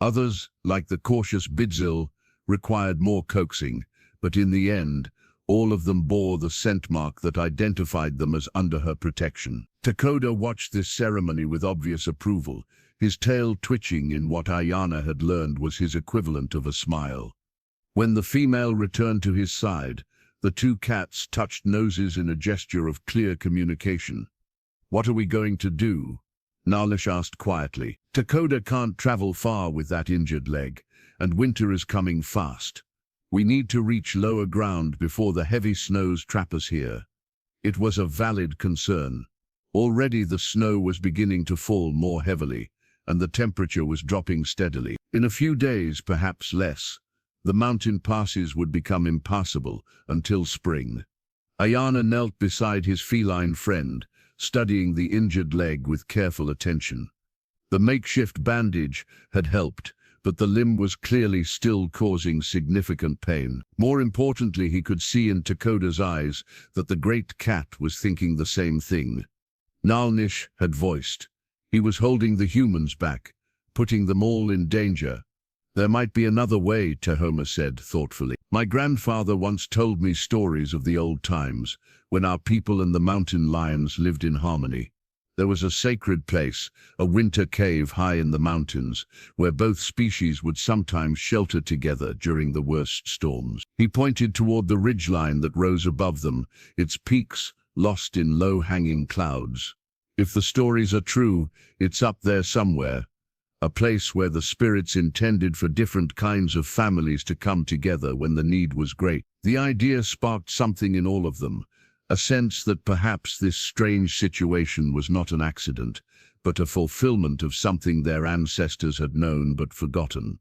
Others, like the cautious Bidzil, required more coaxing, but in the end, all of them bore the scent mark that identified them as under her protection. Takoda watched this ceremony with obvious approval, his tail twitching in what Aiyana had learned was his equivalent of a smile. When the female returned to his side, the two cats touched noses in a gesture of clear communication. "What are we going to do?" Nalish asked quietly. "Takoda can't travel far with that injured leg, and winter is coming fast. We need to reach lower ground before the heavy snows trap us here." It was a valid concern. Already the snow was beginning to fall more heavily, and the temperature was dropping steadily. In a few days, perhaps less, the mountain passes would become impassable until spring. Aiyana knelt beside his feline friend, studying the injured leg with careful attention. The makeshift bandage had helped, but the limb was clearly still causing significant pain. More importantly, he could see in Takoda's eyes that the great cat was thinking the same thing. Nalnish had voiced. He was holding the humans back, putting them all in danger. "There might be another way," Tahoma said thoughtfully. "My grandfather once told me stories of the old times, when our people and the mountain lions lived in harmony. There was a sacred place, a winter cave high in the mountains, where both species would sometimes shelter together during the worst storms." He pointed toward the ridgeline that rose above them, its peaks lost in low-hanging clouds. "If the stories are true, it's up there somewhere. A place where the spirits intended for different kinds of families to come together when the need was great." The idea sparked something in all of them, a sense that perhaps this strange situation was not an accident, but a fulfillment of something their ancestors had known but forgotten.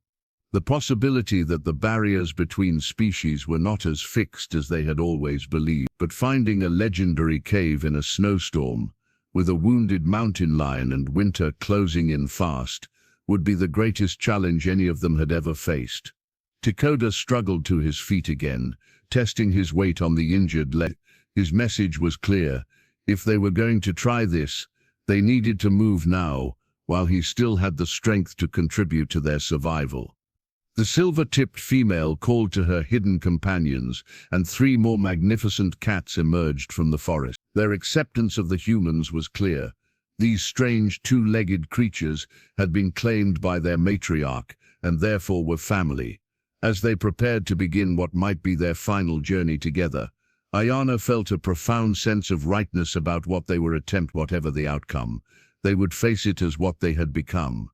The possibility that the barriers between species were not as fixed as they had always believed. But finding a legendary cave in a snowstorm, with a wounded mountain lion and winter closing in fast, would be the greatest challenge any of them had ever faced. Takoda struggled to his feet again, testing his weight on the injured leg. His message was clear. If they were going to try this, they needed to move now, while he still had the strength to contribute to their survival. The silver-tipped female called to her hidden companions, and 3 more magnificent cats emerged from the forest. Their acceptance of the humans was clear. These strange 2-legged creatures had been claimed by their matriarch, and therefore were family. As they prepared to begin what might be their final journey together, Aiyana felt a profound sense of rightness about what they were attempting. Whatever the outcome, they would face it as what they had become.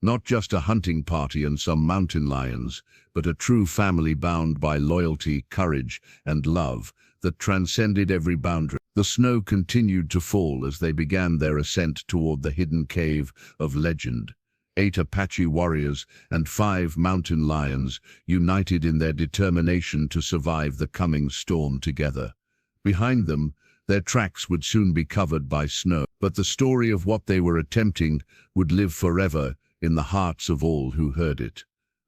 Not just a hunting party and some mountain lions, but a true family bound by loyalty, courage, and love that transcended every boundary. The snow continued to fall as they began their ascent toward the hidden cave of legend. 8 Apache warriors and 5 mountain lions united in their determination to survive the coming storm together. Behind them, their tracks would soon be covered by snow, but the story of what they were attempting would live forever in the hearts of all who heard it.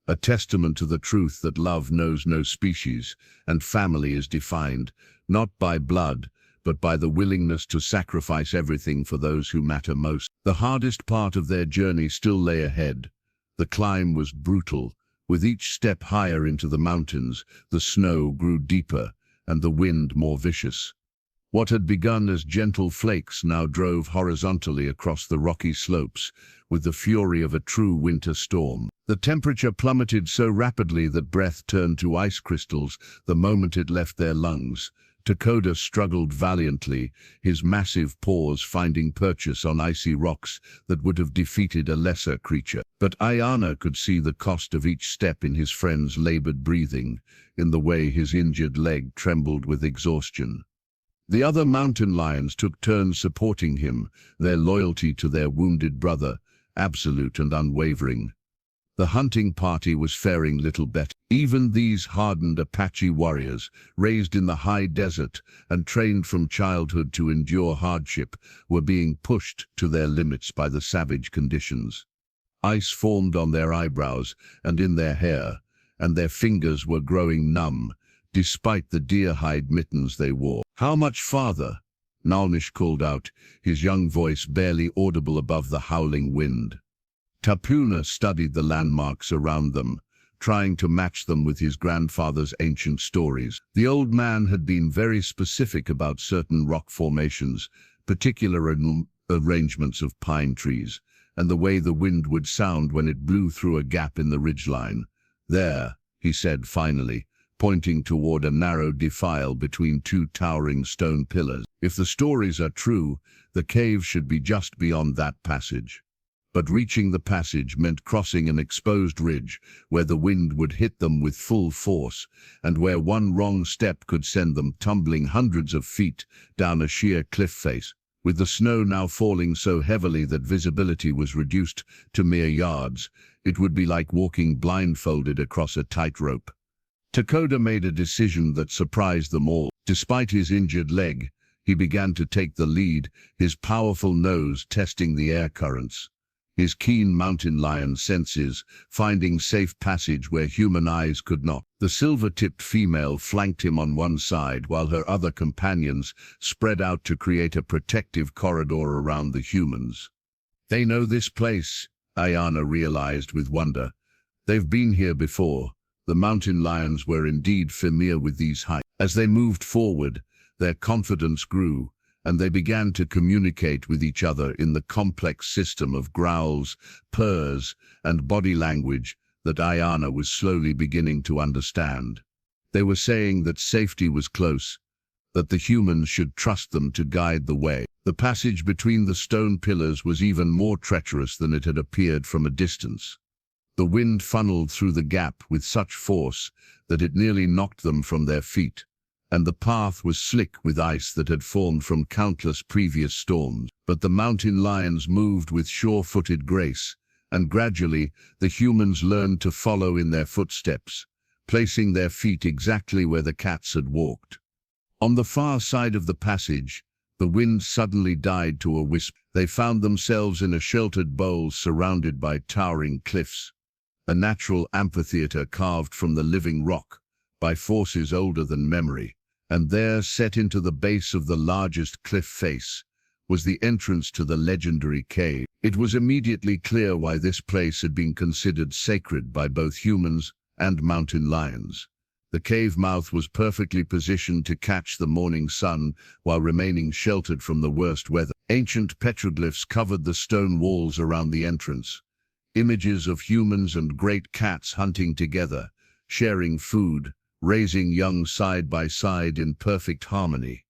A testament to the truth that love knows no species, and family is defined not by blood, but by the willingness to sacrifice everything for those who matter most. The hardest part of their journey still lay ahead. The climb was brutal. With each step higher into the mountains, the snow grew deeper and the wind more vicious. What had begun as gentle flakes now drove horizontally across the rocky slopes with the fury of a true winter storm. The temperature plummeted so rapidly that breath turned to ice crystals the moment it left their lungs. Takoda struggled valiantly, his massive paws finding purchase on icy rocks that would have defeated a lesser creature. But Aiyana could see the cost of each step in his friend's labored breathing, in the way his injured leg trembled with exhaustion. The other mountain lions took turns supporting him, their loyalty to their wounded brother absolute and unwavering. The hunting party was faring little better. Even these hardened Apache warriors, raised in the high desert and trained from childhood to endure hardship, were being pushed to their limits by the savage conditions. Ice formed on their eyebrows and in their hair, and their fingers were growing numb, despite the deer-hide mittens they wore. "How much farther?" Nalnish called out, his young voice barely audible above the howling wind. Tapuna studied the landmarks around them, trying to match them with his grandfather's ancient stories. The old man had been very specific about certain rock formations, particular arrangements of pine trees, and the way the wind would sound when it blew through a gap in the ridgeline. "There," he said finally, pointing toward a narrow defile between 2 towering stone pillars. "If the stories are true, the cave should be just beyond that passage." But reaching the passage meant crossing an exposed ridge where the wind would hit them with full force, and where one wrong step could send them tumbling hundreds of feet down a sheer cliff face. With the snow now falling so heavily that visibility was reduced to mere yards, it would be like walking blindfolded across a tightrope. Takoda made a decision that surprised them all. Despite his injured leg, he began to take the lead, his powerful nose testing the air currents. His keen mountain lion senses, finding safe passage where human eyes could not. The silver-tipped female flanked him on one side, while her other companions spread out to create a protective corridor around the humans. "They know this place," Aiyana realized with wonder. "They've been here before." The mountain lions were indeed familiar with these heights. As they moved forward, their confidence grew, and they began to communicate with each other in the complex system of growls, purrs, and body language that Aiyana was slowly beginning to understand. They were saying that safety was close, that the humans should trust them to guide the way. The passage between the stone pillars was even more treacherous than it had appeared from a distance. The wind funneled through the gap with such force that it nearly knocked them from their feet, and the path was slick with ice that had formed from countless previous storms. But the mountain lions moved with sure-footed grace, and gradually the humans learned to follow in their footsteps, placing their feet exactly where the cats had walked. On the far side of the passage, the wind suddenly died to a whisper. They found themselves in a sheltered bowl surrounded by towering cliffs, a natural amphitheater carved from the living rock by forces older than memory. And there, set into the base of the largest cliff face, was the entrance to the legendary cave. It was immediately clear why this place had been considered sacred by both humans and mountain lions. The cave mouth was perfectly positioned to catch the morning sun while remaining sheltered from the worst weather. Ancient petroglyphs covered the stone walls around the entrance, images of humans and great cats hunting together, sharing food, raising young side by side in perfect harmony.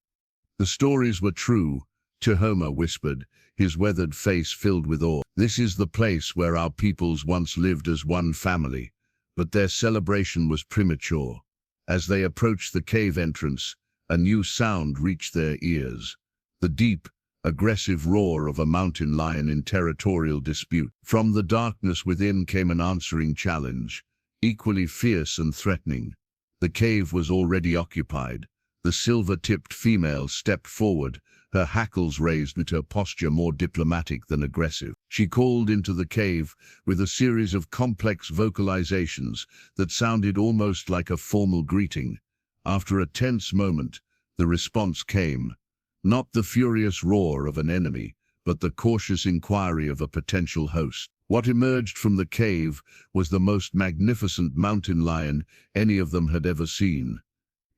The stories were true, Tahoma whispered, his weathered face filled with awe. "This is the place where our peoples once lived as one family," but their celebration was premature. As they approached the cave entrance, A new sound reached their ears, the deep, aggressive roar of a mountain lion in territorial dispute. From the darkness within came an answering challenge, equally fierce and threatening. The cave was already occupied. The silver-tipped female stepped forward, her hackles raised with her posture more diplomatic than aggressive. She called into the cave with a series of complex vocalizations that sounded almost like a formal greeting. After a tense moment, the response came. Not the furious roar of an enemy, but the cautious inquiry of a potential host. What emerged from the cave was the most magnificent mountain lion any of them had ever seen.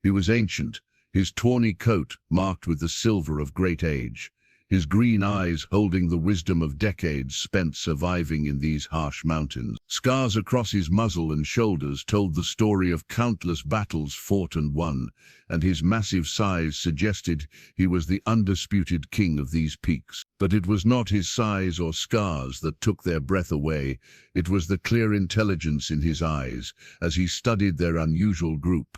He was ancient, his tawny coat marked with the silver of great age, his green eyes holding the wisdom of decades spent surviving in these harsh mountains. Scars across his muzzle and shoulders told the story of countless battles fought and won, and his massive size suggested he was the undisputed king of these peaks. But it was not his size or scars that took their breath away, it was the clear intelligence in his eyes as he studied their unusual group.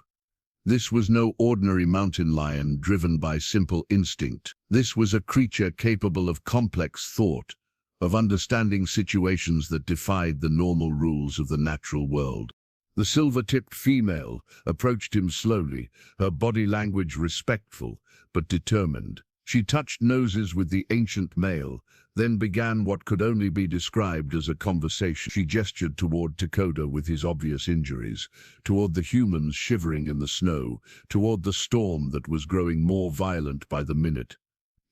This was no ordinary mountain lion driven by simple instinct. This was a creature capable of complex thought, of understanding situations that defied the normal rules of the natural world. The silver-tipped female approached him slowly, her body language respectful but determined. She touched noses with the ancient male, then began what could only be described as a conversation. She gestured toward Takoda with his obvious injuries, toward the humans shivering in the snow, toward the storm that was growing more violent by the minute.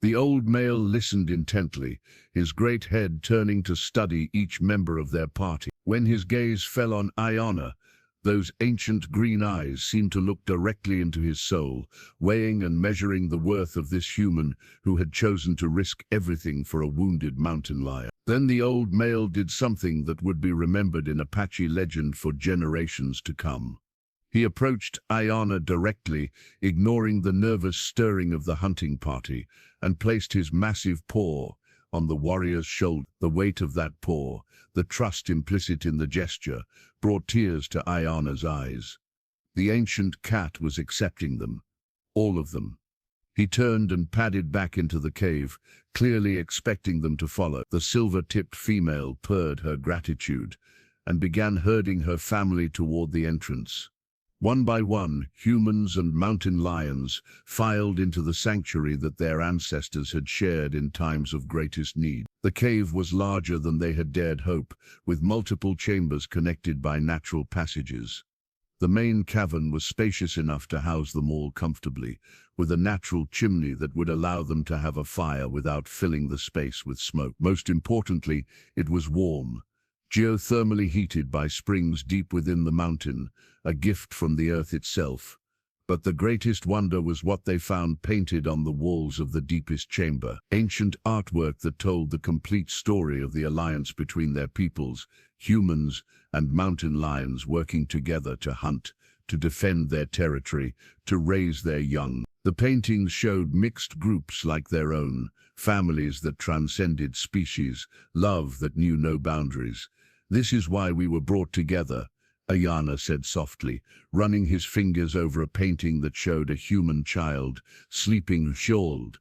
The old male listened intently, his great head turning to study each member of their party. When his gaze fell on Aiyana, those ancient green eyes seemed to look directly into his soul, weighing and measuring the worth of this human who had chosen to risk everything for a wounded mountain lion. Then the old male did something that would be remembered in Apache legend for generations to come. He approached Aiyana directly, ignoring the nervous stirring of the hunting party, and placed his massive paw on the warrior's shoulder. The weight of that paw, the trust implicit in the gesture, brought tears to Aiyana's eyes. The ancient cat was accepting them, all of them. He turned and padded back into the cave, clearly expecting them to follow. The silver-tipped female purred her gratitude and began herding her family toward the entrance. One by one, humans and mountain lions filed into the sanctuary that their ancestors had shared in times of greatest need. The cave was larger than they had dared hope, with multiple chambers connected by natural passages. The main cavern was spacious enough to house them all comfortably, with a natural chimney that would allow them to have a fire without filling the space with smoke. Most importantly, it was warm, geothermally heated by springs deep within the mountain, a gift from the earth itself. But the greatest wonder was what they found painted on the walls of the deepest chamber. Ancient artwork that told the complete story of the alliance between their peoples, humans and mountain lions working together to hunt, to defend their territory, to raise their young. The paintings showed mixed groups like their own, families that transcended species, love that knew no boundaries. "This is why we were brought together," Aiyana said softly, running his fingers over a painting that showed a human child, sleeping shawled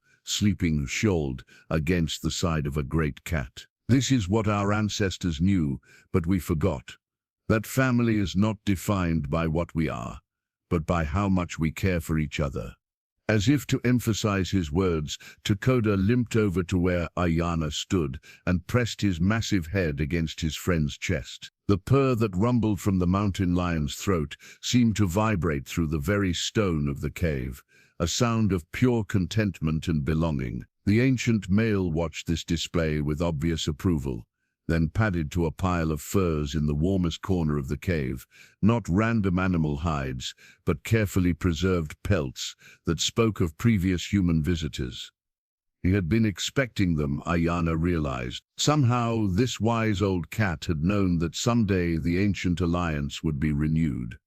against the side of a great cat. "This is what our ancestors knew, but we forgot. That family is not defined by what we are, but by how much we care for each other." As if to emphasize his words, Takoda limped over to where Aiyana stood and pressed his massive head against his friend's chest. The purr that rumbled from the mountain lion's throat seemed to vibrate through the very stone of the cave, a sound of pure contentment and belonging. The ancient male watched this display with obvious approval, then padded to a pile of furs in the warmest corner of the cave, not random animal hides, but carefully preserved pelts that spoke of previous human visitors. He had been expecting them, Aiyana realized. Somehow, this wise old cat had known that someday the ancient alliance would be renewed.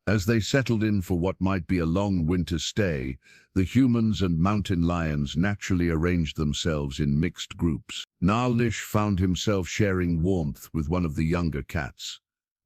As they settled in for what might be a long winter stay, the humans and mountain lions naturally arranged themselves in mixed groups. Nalish found himself sharing warmth with one of the younger cats.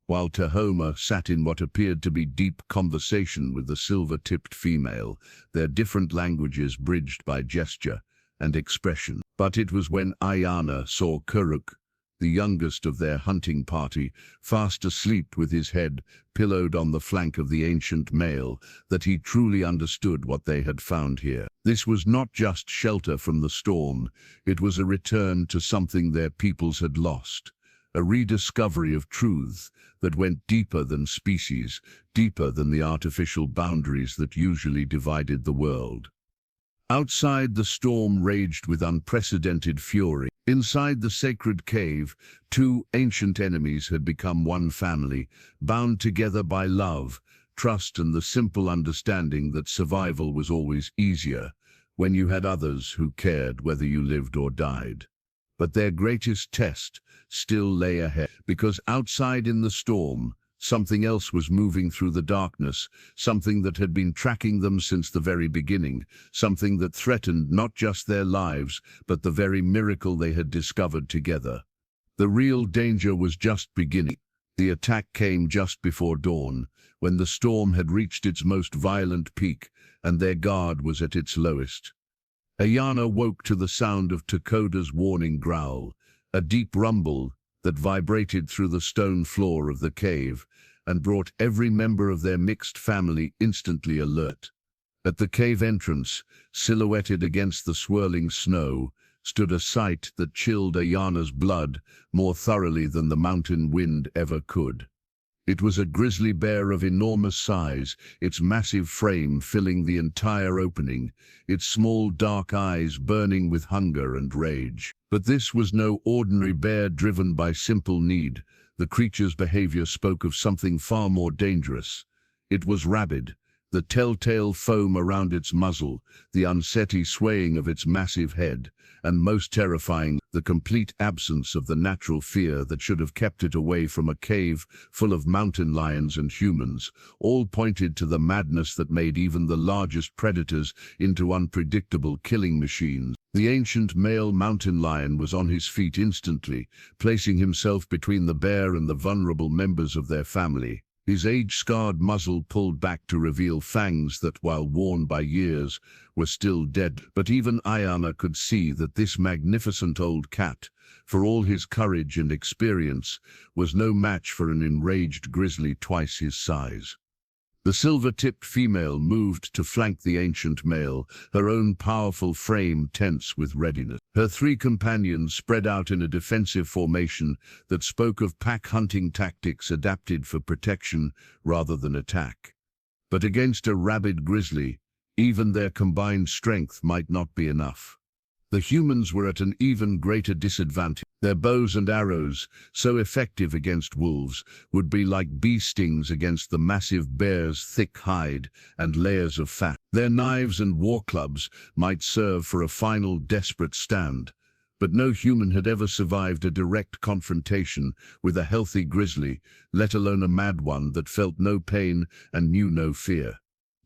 while Tahoma sat in what appeared to be deep conversation with the silver-tipped female, their different languages bridged by gesture and expression. But it was when Aiyana saw Kuruk, the youngest of their hunting party, fast asleep with his head pillowed on the flank of the ancient male, that he truly understood what they had found here. This was not just shelter from the storm, it was a return to something their peoples had lost, a rediscovery of truth that went deeper than species, deeper than the artificial boundaries that usually divided the world. Outside, the storm raged with unprecedented fury. Inside the sacred cave, two ancient enemies had become one family, bound together by love, trust, and the simple understanding that survival was always easier when you had others who cared whether you lived or died. But their greatest test still lay ahead, because outside in the storm, something else was moving through the darkness, something that had been tracking them since the very beginning, something that threatened not just their lives, but the very miracle they had discovered together. The real danger was just beginning. The attack came just before dawn, when the storm had reached its most violent peak, and their guard was at its lowest. Aiyana woke to the sound of Takoda's warning growl, a deep rumble that vibrated through the stone floor of the cave and brought every member of their mixed family instantly alert. At the cave entrance, silhouetted against the swirling snow, stood a sight that chilled Aiyana's blood more thoroughly than the mountain wind ever could. It was a grizzly bear of enormous size, its massive frame filling the entire opening, its small dark eyes burning with hunger and rage. But this was no ordinary bear driven by simple need. The creature's behavior spoke of something far more dangerous. It was rabid, the telltale foam around its muzzle, the unsteady swaying of its massive head, and most terrifying, the complete absence of the natural fear that should have kept it away from a cave full of mountain lions and humans. All pointed to the madness that made even the largest predators into unpredictable killing machines. The ancient male mountain lion was on his feet instantly, placing himself between the bear and the vulnerable members of their family. His age-scarred muzzle pulled back to reveal fangs that, while worn by years, were still dead. But even Aiyana could see that this magnificent old cat, for all his courage and experience, was no match for an enraged grizzly twice his size. The silver-tipped female moved to flank the ancient male, her own powerful frame tense with readiness. Her three companions spread out in a defensive formation that spoke of pack hunting tactics adapted for protection rather than attack. But against a rabid grizzly, even their combined strength might not be enough. The humans were at an even greater disadvantage. Their bows and arrows, so effective against wolves, would be like bee stings against the massive bear's thick hide and layers of fat. Their knives and war clubs might serve for a final desperate stand, but no human had ever survived a direct confrontation with a healthy grizzly, let alone a mad one that felt no pain and knew no fear.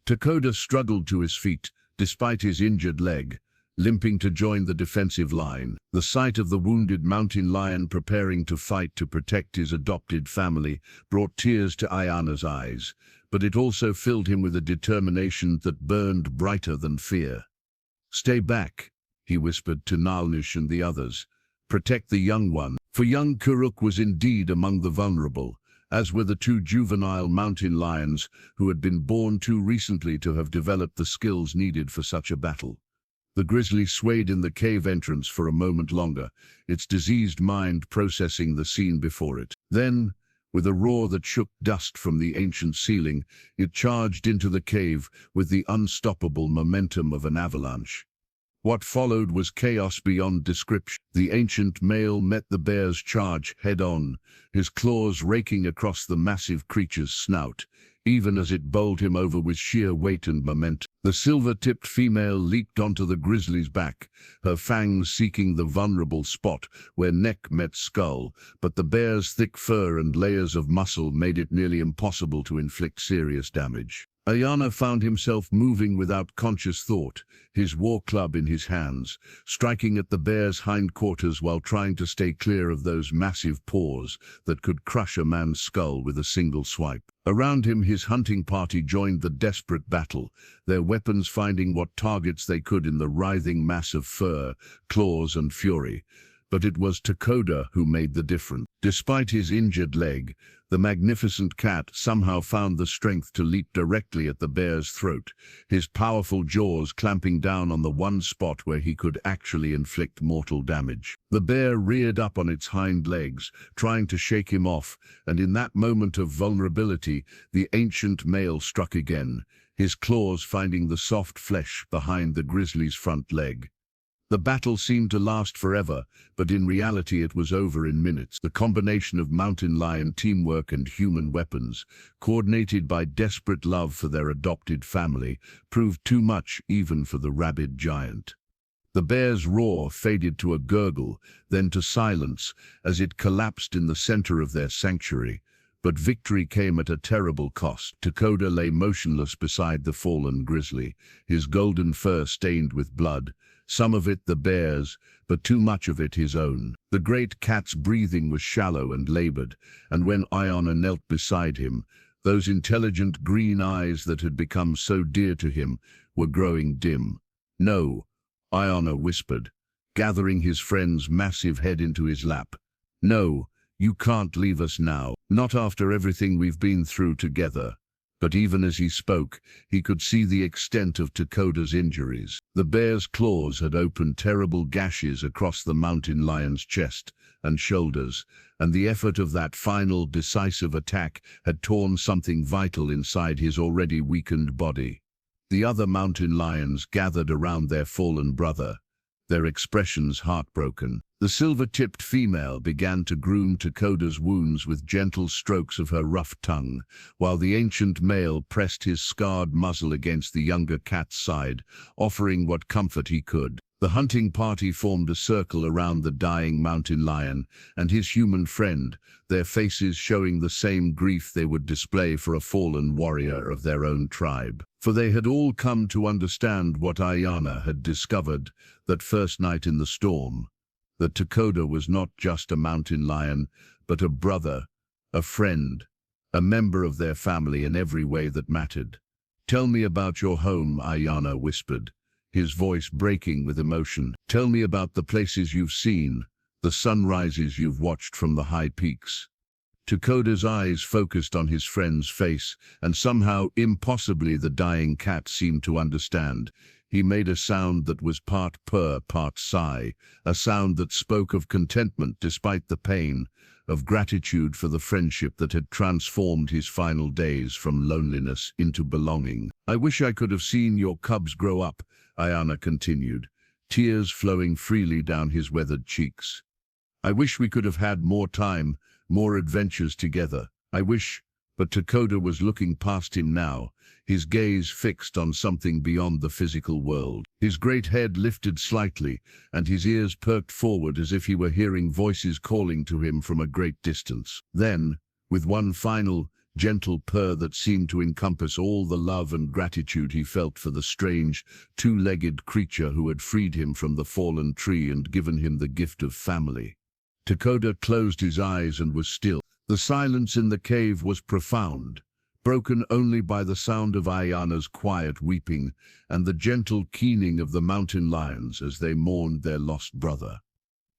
Takoda struggled to his feet, despite his injured leg, limping to join the defensive line. The sight of the wounded mountain lion preparing to fight to protect his adopted family brought tears to Aiyana's eyes, but it also filled him with a determination that burned brighter than fear. "Stay back," he whispered to Nalnish and the others. "Protect the young one." For young Kuruk was indeed among the vulnerable, as were the two juvenile mountain lions who had been born too recently to have developed the skills needed for such a battle. The grizzly swayed in the cave entrance for a moment longer, its diseased mind processing the scene before it. Then, with a roar that shook dust from the ancient ceiling, it charged into the cave with the unstoppable momentum of an avalanche. What followed was chaos beyond description. The ancient male met the bear's charge head-on, his claws raking across the massive creature's snout, even as it bowled him over with sheer weight and momentum. The silver-tipped female leaped onto the grizzly's back, her fangs seeking the vulnerable spot where neck met skull, but the bear's thick fur and layers of muscle made it nearly impossible to inflict serious damage. Aiyana found himself moving without conscious thought, his war club in his hands, striking at the bear's hindquarters while trying to stay clear of those massive paws that could crush a man's skull with a single swipe. Around him, his hunting party joined the desperate battle, their weapons finding what targets they could in the writhing mass of fur, claws and fury. But it was Takoda who made the difference. Despite his injured leg, the magnificent cat somehow found the strength to leap directly at the bear's throat, his powerful jaws clamping down on the one spot where he could actually inflict mortal damage. The bear reared up on its hind legs, trying to shake him off, and in that moment of vulnerability, the ancient male struck again, his claws finding the soft flesh behind the grizzly's front leg. The battle seemed to last forever, but in reality it was over in minutes. The combination of mountain lion teamwork and human weapons, coordinated by desperate love for their adopted family, proved too much even for the rabid giant. The bear's roar faded to a gurgle, then to silence, as it collapsed in the center of their sanctuary. But victory came at a terrible cost. Takoda lay motionless beside the fallen grizzly, his golden fur stained with blood, some of it the bear's, but too much of it his own. The great cat's breathing was shallow and labored, and when Aiyana knelt beside him, those intelligent green eyes that had become so dear to him were growing dim. "No," Aiyana whispered, gathering his friend's massive head into his lap. "No, you can't leave us now, not after everything we've been through together." But even as he spoke, he could see the extent of Takoda's injuries. The bear's claws had opened terrible gashes across the mountain lion's chest and shoulders, and the effort of that final, decisive attack had torn something vital inside his already weakened body. The other mountain lions gathered around their fallen brother, their expressions heartbroken. The silver-tipped female began to groom Takoda's wounds with gentle strokes of her rough tongue, while the ancient male pressed his scarred muzzle against the younger cat's side, offering what comfort he could. The hunting party formed a circle around the dying mountain lion and his human friend, their faces showing the same grief they would display for a fallen warrior of their own tribe. For they had all come to understand what Aiyana had discovered that first night in the storm, that Takoda was not just a mountain lion, but a brother, a friend, a member of their family in every way that mattered. "Tell me about your home," Aiyana whispered, his voice breaking with emotion. "Tell me about the places you've seen, the sunrises you've watched from the high peaks." Takoda's eyes focused on his friend's face, and somehow, impossibly, the dying cat seemed to understand. He made a sound that was part purr, part sigh, a sound that spoke of contentment despite the pain, of gratitude for the friendship that had transformed his final days from loneliness into belonging. "I wish I could have seen your cubs grow up," Aiyana continued, tears flowing freely down his weathered cheeks. "I wish we could have had more time, more adventures together. I wish—" But Takoda was looking past him now, his gaze fixed on something beyond the physical world. His great head lifted slightly, and his ears perked forward as if he were hearing voices calling to him from a great distance. Then, with one final, gentle purr that seemed to encompass all the love and gratitude he felt for the strange, two-legged creature who had freed him from the fallen tree and given him the gift of family. Takoda closed his eyes and was still. The silence in the cave was profound, broken only by the sound of Aiyana's quiet weeping and the gentle keening of the mountain lions as they mourned their lost brother.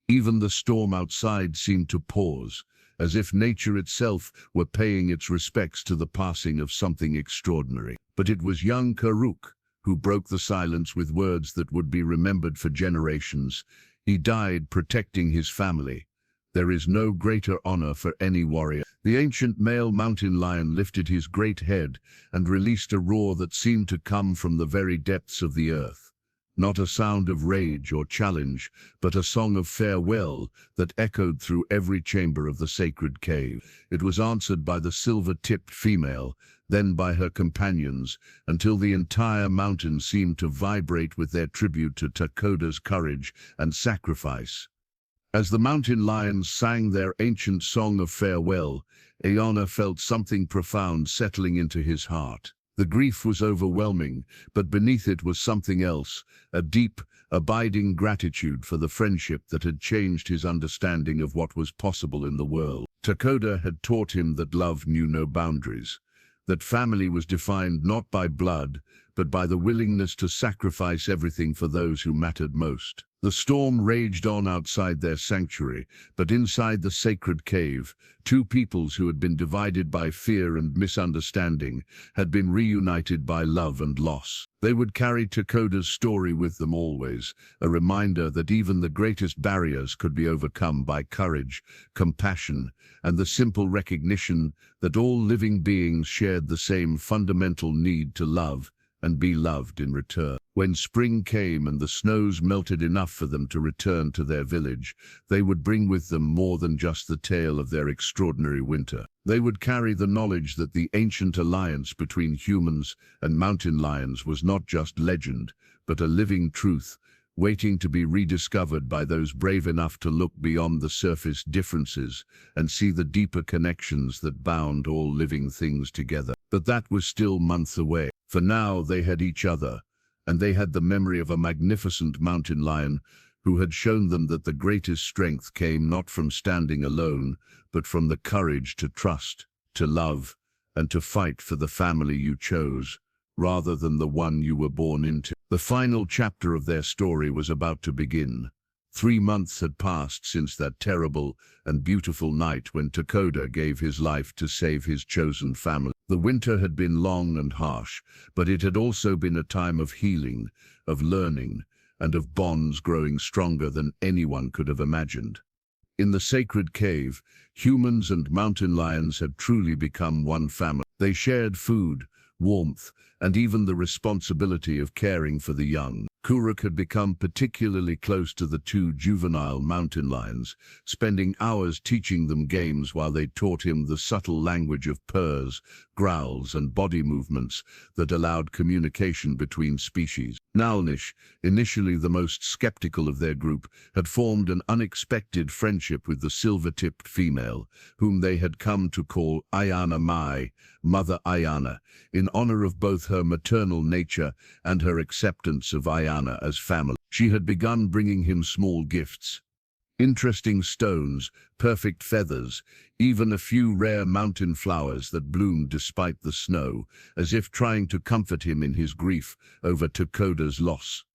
Even the storm outside seemed to pause, as if nature itself were paying its respects to the passing of something extraordinary. But it was young Karuk who broke the silence with words that would be remembered for generations. He died protecting his family. There is no greater honor for any warrior. The ancient male mountain lion lifted his great head and released a roar that seemed to come from the very depths of the earth. Not a sound of rage or challenge, but a song of farewell that echoed through every chamber of the sacred cave. It was answered by the silver-tipped female, then by her companions, until the entire mountain seemed to vibrate with their tribute to Takoda's courage and sacrifice. As the mountain lions sang their ancient song of farewell, Aiyana felt something profound settling into his heart. The grief was overwhelming, but beneath it was something else, a deep, abiding gratitude for the friendship that had changed his understanding of what was possible in the world. Takoda had taught him that love knew no boundaries, that family was defined not by blood, but by the willingness to sacrifice everything for those who mattered most. The storm raged on outside their sanctuary, but inside the sacred cave, two peoples who had been divided by fear and misunderstanding had been reunited by love and loss. They would carry Takoda's story with them always, a reminder that even the greatest barriers could be overcome by courage, compassion, and the simple recognition that all living beings shared the same fundamental need to love and be loved in return. When spring came and the snows melted enough for them to return to their village, they would bring with them more than just the tale of their extraordinary winter. They would carry the knowledge that the ancient alliance between humans and mountain lions was not just legend, but a living truth, waiting to be rediscovered by those brave enough to look beyond the surface differences and see the deeper connections that bound all living things together. But that was still months away. For now they had each other, and they had the memory of a magnificent mountain lion who had shown them that the greatest strength came not from standing alone, but from the courage to trust, to love, and to fight for the family you chose, rather than the one you were born into. The final chapter of their story was about to begin. 3 months had passed since that terrible and beautiful night when Takoda gave his life to save his chosen family. The winter had been long and harsh, but it had also been a time of healing, of learning, and of bonds growing stronger than anyone could have imagined. In the sacred cave, humans and mountain lions had truly become one family. They shared food, warmth, and even the responsibility of caring for the young. Kuruk had become particularly close to the two juvenile mountain lions, spending hours teaching them games while they taught him the subtle language of purrs, growls, and body movements that allowed communication between species. Nalnish, initially the most skeptical of their group, had formed an unexpected friendship with the silver-tipped female, whom they had come to call Aiyana Mai, Mother Aiyana, in honor of both her maternal nature and her acceptance of Aiyana as family. She had begun bringing him small gifts, interesting stones, perfect feathers, even a few rare mountain flowers that bloomed despite the snow, as if trying to comfort him in his grief over Takoda's loss.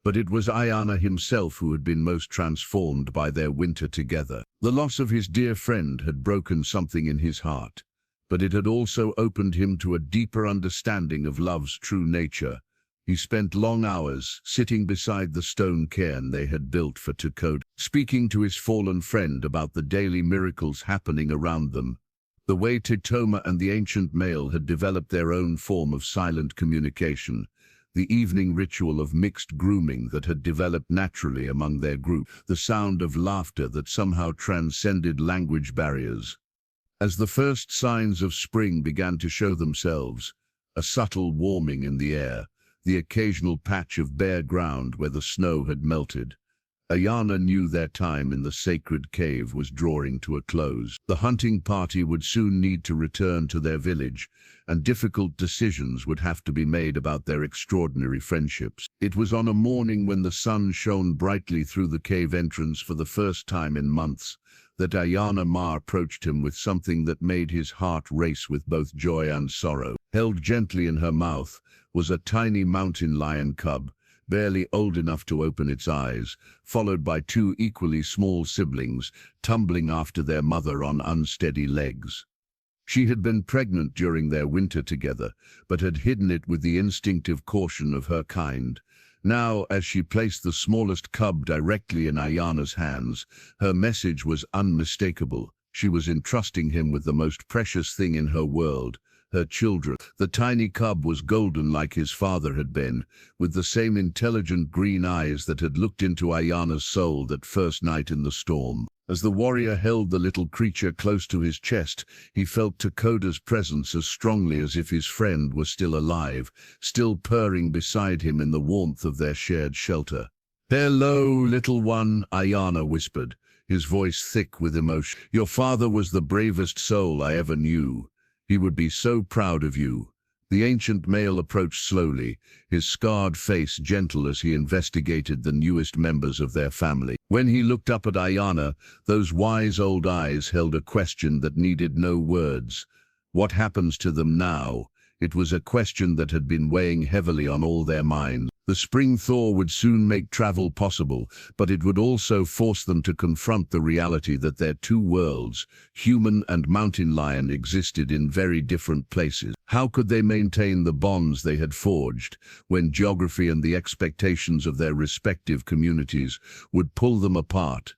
But it was Aiyana himself who had been most transformed by their winter together. The loss of his dear friend had broken something in his heart, but it had also opened him to a deeper understanding of love's true nature. He spent long hours sitting beside the stone cairn they had built for Takoda, speaking to his fallen friend about the daily miracles happening around them. The way Titoma and the ancient male had developed their own form of silent communication, the evening ritual of mixed grooming that had developed naturally among their group, the sound of laughter that somehow transcended language barriers. As the first signs of spring began to show themselves, a subtle warming in the air, the occasional patch of bare ground where the snow had melted, Aiyana knew their time in the sacred cave was drawing to a close. The hunting party would soon need to return to their village, and difficult decisions would have to be made about their extraordinary friendships. It was on a morning when the sun shone brightly through the cave entrance for the first time in months that Aiyana Ma approached him with something that made his heart race with both joy and sorrow. Held gently in her mouth was a tiny mountain lion cub, barely old enough to open its eyes, followed by two equally small siblings, tumbling after their mother on unsteady legs. She had been pregnant during their winter together, but had hidden it with the instinctive caution of her kind. Now, as she placed the smallest cub directly in Aiyana's hands, her message was unmistakable. She was entrusting him with the most precious thing in her world, her children. The tiny cub was golden like his father had been, with the same intelligent green eyes that had looked into Aiyana's soul that first night in the storm. As the warrior held the little creature close to his chest, he felt Takoda's presence as strongly as if his friend was still alive, still purring beside him in the warmth of their shared shelter. "Hello, little one," Aiyana whispered, his voice thick with emotion. "Your father was the bravest soul I ever knew. He would be so proud of you. The ancient male approached slowly, his scarred face gentle as he investigated the newest members of their family. When he looked up at Aiyana, those wise old eyes held a question that needed no words. What happens to them now? It was a question that had been weighing heavily on all their minds. The spring thaw would soon make travel possible, but it would also force them to confront the reality that their two worlds, human and mountain lion, existed in very different places. How could they maintain the bonds they had forged when geography and the expectations of their respective communities would pull them apart?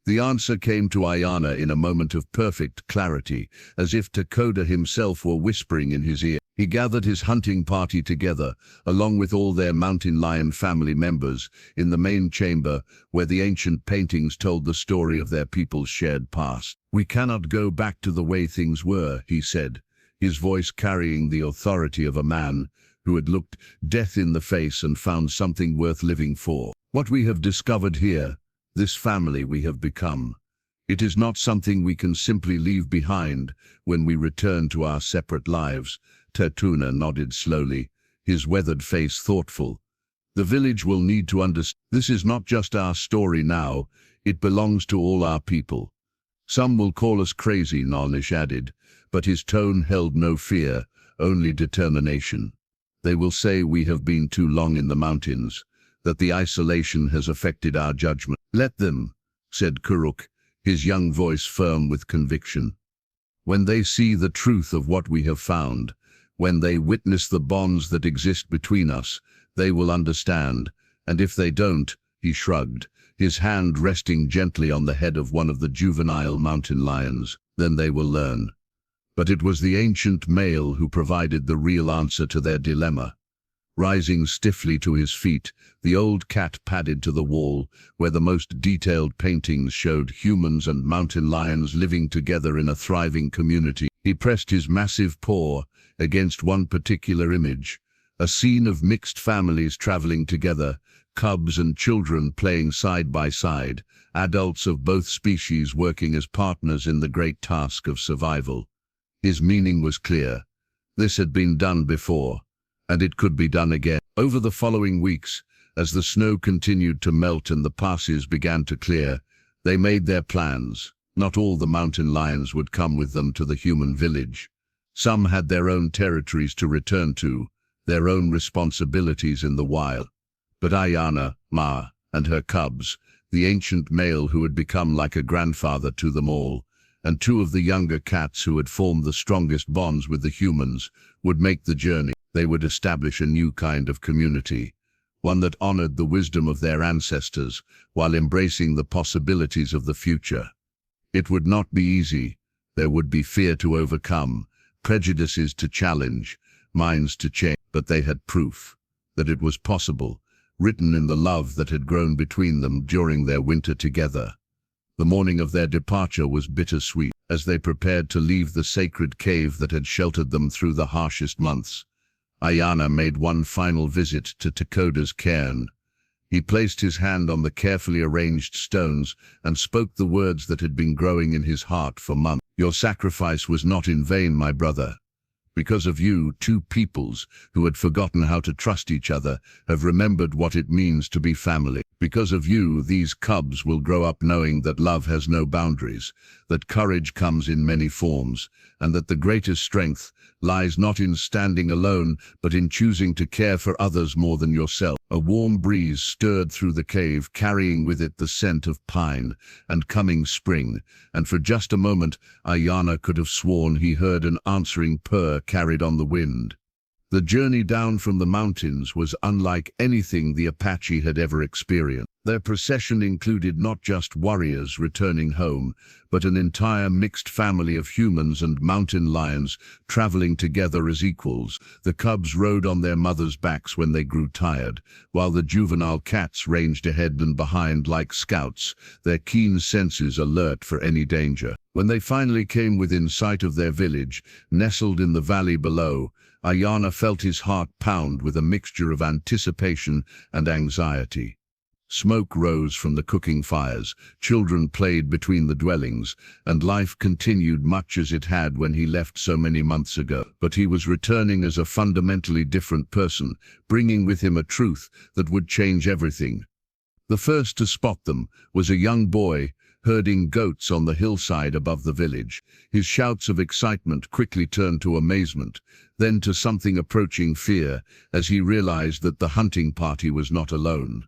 The answer came to Aiyana in a moment of perfect clarity, as if Takoda himself were whispering in his ear. He gathered his hunting party together, along with all their mountain lion family members, in the main chamber where the ancient paintings told the story of their people's shared past. "We cannot go back to the way things were," he said, his voice carrying the authority of a man who had looked death in the face and found something worth living for. "What we have discovered here, this family we have become, it is not something we can simply leave behind when we return to our separate lives." Tatuna nodded slowly, his weathered face thoughtful. "The village will need to understand. This is not just our story now, it belongs to all our people. Some will call us crazy," Narnish added, but his tone held no fear, only determination. "They will say we have been too long in the mountains, that the isolation has affected our judgment." "Let them," said Kuruk, his young voice firm with conviction. "When they see the truth of what we have found, when they witness the bonds that exist between us, they will understand, and if they don't," he shrugged, his hand resting gently on the head of one of the juvenile mountain lions, "then they will learn." But it was the ancient male who provided the real answer to their dilemma. Rising stiffly to his feet, the old cat padded to the wall, where the most detailed paintings showed humans and mountain lions living together in a thriving community. He pressed his massive paw against one particular image, a scene of mixed families traveling together, cubs and children playing side by side, adults of both species working as partners in the great task of survival. His meaning was clear. This had been done before, and it could be done again. Over the following weeks, as the snow continued to melt and the passes began to clear, they made their plans. Not all the mountain lions would come with them to the human village. Some had their own territories to return to, their own responsibilities in the wild. But Aiyana, Ma, and her cubs, the ancient male who had become like a grandfather to them all, and two of the younger cats who had formed the strongest bonds with the humans, would make the journey. They would establish a new kind of community, one that honored the wisdom of their ancestors while embracing the possibilities of the future. It would not be easy. There would be fear to overcome, prejudices to challenge, minds to change, but they had proof that it was possible, written in the love that had grown between them during their winter together. The morning of their departure was bittersweet. As they prepared to leave the sacred cave that had sheltered them through the harshest months, Aiyana made one final visit to Takoda's cairn. He placed his hand on the carefully arranged stones and spoke the words that had been growing in his heart for months. "Your sacrifice was not in vain, my brother. Because of you, two peoples who had forgotten how to trust each other have remembered what it means to be family. Because of you, these cubs will grow up knowing that love has no boundaries, that courage comes in many forms, and that the greatest strength lies not in standing alone, but in choosing to care for others more than yourself." A warm breeze stirred through the cave, carrying with it the scent of pine and coming spring, and for just a moment, Aiyana could have sworn he heard an answering purr carried on the wind. The journey down from the mountains was unlike anything the Apache had ever experienced. Their procession included not just warriors returning home, but an entire mixed family of humans and mountain lions traveling together as equals. The cubs rode on their mothers' backs when they grew tired, while the juvenile cats ranged ahead and behind like scouts, their keen senses alert for any danger. When they finally came within sight of their village, nestled in the valley below, Aiyana felt his heart pound with a mixture of anticipation and anxiety. Smoke rose from the cooking fires, children played between the dwellings, and life continued much as it had when he left so many months ago. But he was returning as a fundamentally different person, bringing with him a truth that would change everything. The first to spot them was a young boy herding goats on the hillside above the village. His shouts of excitement quickly turned to amazement, then to something approaching fear, as he realized that the hunting party was not alone.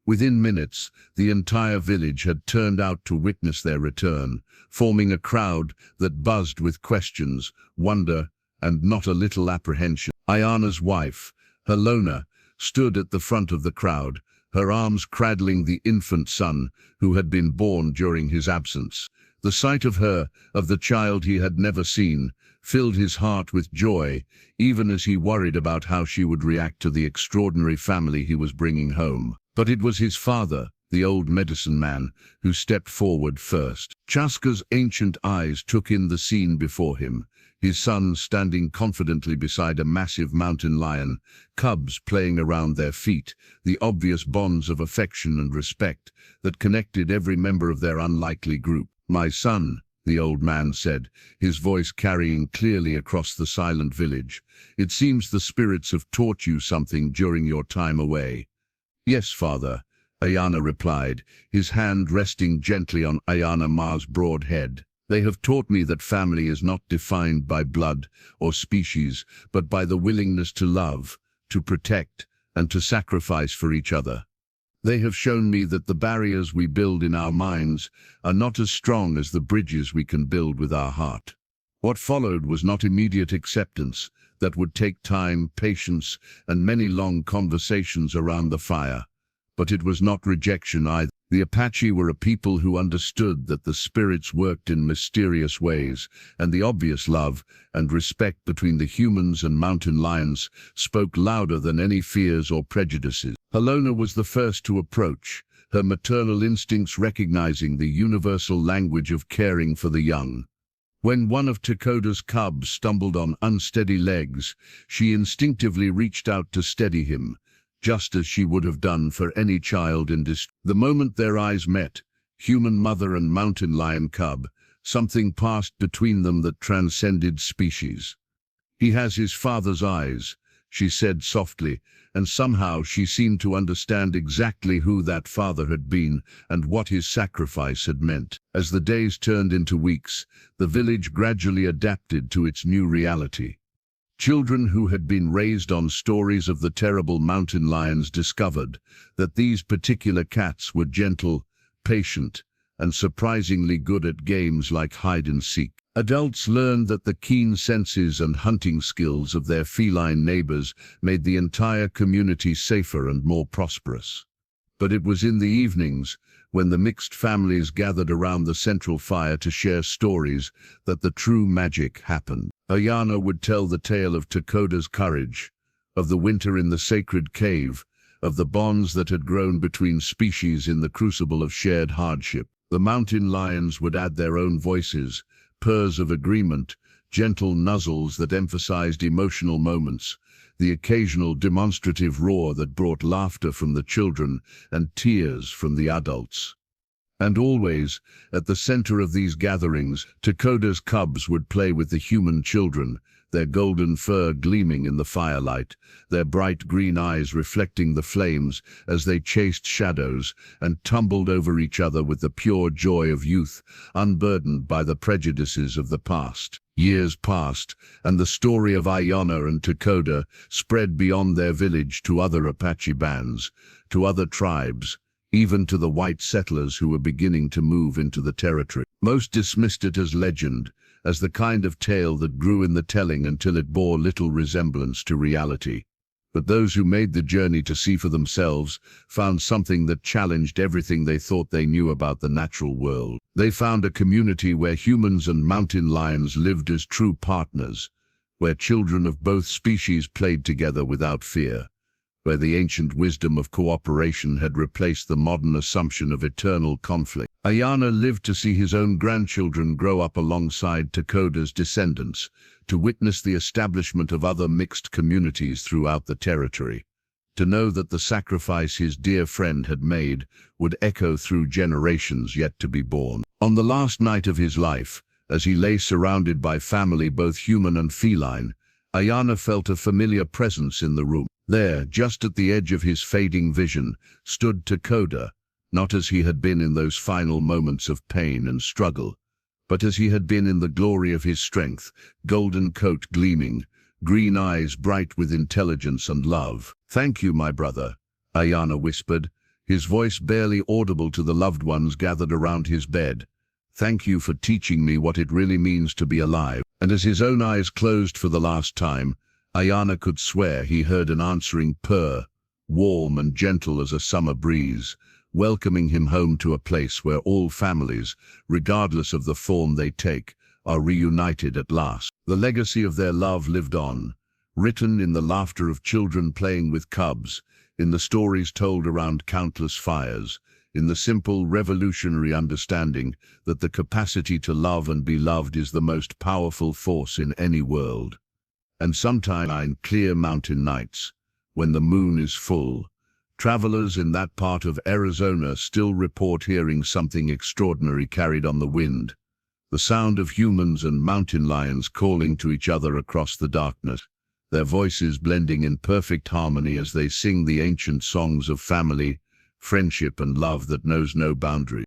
Within minutes, the entire village had turned out to witness their return, forming a crowd that buzzed with questions, wonder, and not a little apprehension. Aiyana's wife, Aiyana, stood at the front of the crowd, her arms cradling the infant son who had been born during his absence. The sight of her, of the child he had never seen, filled his heart with joy, even as he worried about how she would react to the extraordinary family he was bringing home. But it was his father, the old medicine man, who stepped forward first. Chaska's ancient eyes took in the scene before him, his son standing confidently beside a massive mountain lion, cubs playing around their feet, the obvious bonds of affection and respect that connected every member of their unlikely group. "My son," the old man said, his voice carrying clearly across the silent village, "it seems the spirits have taught you something during your time away." "Yes, father," Aiyana replied, his hand resting gently on Aiyana Ma's broad head. "They have taught me that family is not defined by blood or species, but by the willingness to love, to protect, and to sacrifice for each other. They have shown me that the barriers we build in our minds are not as strong as the bridges we can build with our heart." What followed was not immediate acceptance. That would take time, patience, and many long conversations around the fire. But it was not rejection either. The Apache were a people who understood that the spirits worked in mysterious ways, and the obvious love and respect between the humans and mountain lions spoke louder than any fears or prejudices. Aiyana was the first to approach, her maternal instincts recognizing the universal language of caring for the young. When one of Takoda's cubs stumbled on unsteady legs, she instinctively reached out to steady him, just as she would have done for any child in distress. The moment their eyes met, human mother and mountain lion cub, something passed between them that transcended species. "He has his father's eyes," she said softly, and somehow she seemed to understand exactly who that father had been and what his sacrifice had meant. As the days turned into weeks, the village gradually adapted to its new reality. Children who had been raised on stories of the terrible mountain lions discovered that these particular cats were gentle, patient, and surprisingly good at games like hide-and-seek. Adults learned that the keen senses and hunting skills of their feline neighbors made the entire community safer and more prosperous. But it was in the evenings, when the mixed families gathered around the central fire to share stories, that the true magic happened. Aiyana would tell the tale of Takoda's courage, of the winter in the sacred cave, of the bonds that had grown between species in the crucible of shared hardship. The mountain lions would add their own voices, purrs of agreement, gentle nuzzles that emphasized emotional moments, the occasional demonstrative roar that brought laughter from the children and tears from the adults. And always, at the center of these gatherings, Takoda's cubs would play with the human children, their golden fur gleaming in the firelight, their bright green eyes reflecting the flames as they chased shadows and tumbled over each other with the pure joy of youth, unburdened by the prejudices of the past. Years passed, and the story of Aiyana and Takoda spread beyond their village to other Apache bands, to other tribes, even to the white settlers who were beginning to move into the territory. Most dismissed it as legend, as the kind of tale that grew in the telling until it bore little resemblance to reality. But those who made the journey to see for themselves found something that challenged everything they thought they knew about the natural world. They found a community where humans and mountain lions lived as true partners, where children of both species played together without fear, where the ancient wisdom of cooperation had replaced the modern assumption of eternal conflict. Aiyana lived to see his own grandchildren grow up alongside Takoda's descendants, to witness the establishment of other mixed communities throughout the territory. to know that the sacrifice his dear friend had made would echo through generations yet to be born. On the last night of his life, as he lay surrounded by family both human and feline, Aiyana felt a familiar presence in the room. There, just at the edge of his fading vision, stood Takoda, not as he had been in those final moments of pain and struggle, but as he had been in the glory of his strength, golden coat gleaming, green eyes bright with intelligence and love. "Thank you, my brother," Aiyana whispered, his voice barely audible to the loved ones gathered around his bed. "Thank you for teaching me what it really means to be alive." And as his own eyes closed for the last time, Aiyana could swear he heard an answering purr, warm and gentle as a summer breeze, welcoming him home to a place where all families, regardless of the form they take, are reunited at last. The legacy of their love lived on, written in the laughter of children playing with cubs, in the stories told around countless fires, in the simple revolutionary understanding that the capacity to love and be loved is the most powerful force in any world. And sometime on clear mountain nights, when the moon is full, travelers in that part of Arizona still report hearing something extraordinary carried on the wind, the sound of humans and mountain lions calling to each other across the darkness, their voices blending in perfect harmony as they sing the ancient songs of family, friendship and love that knows no boundary.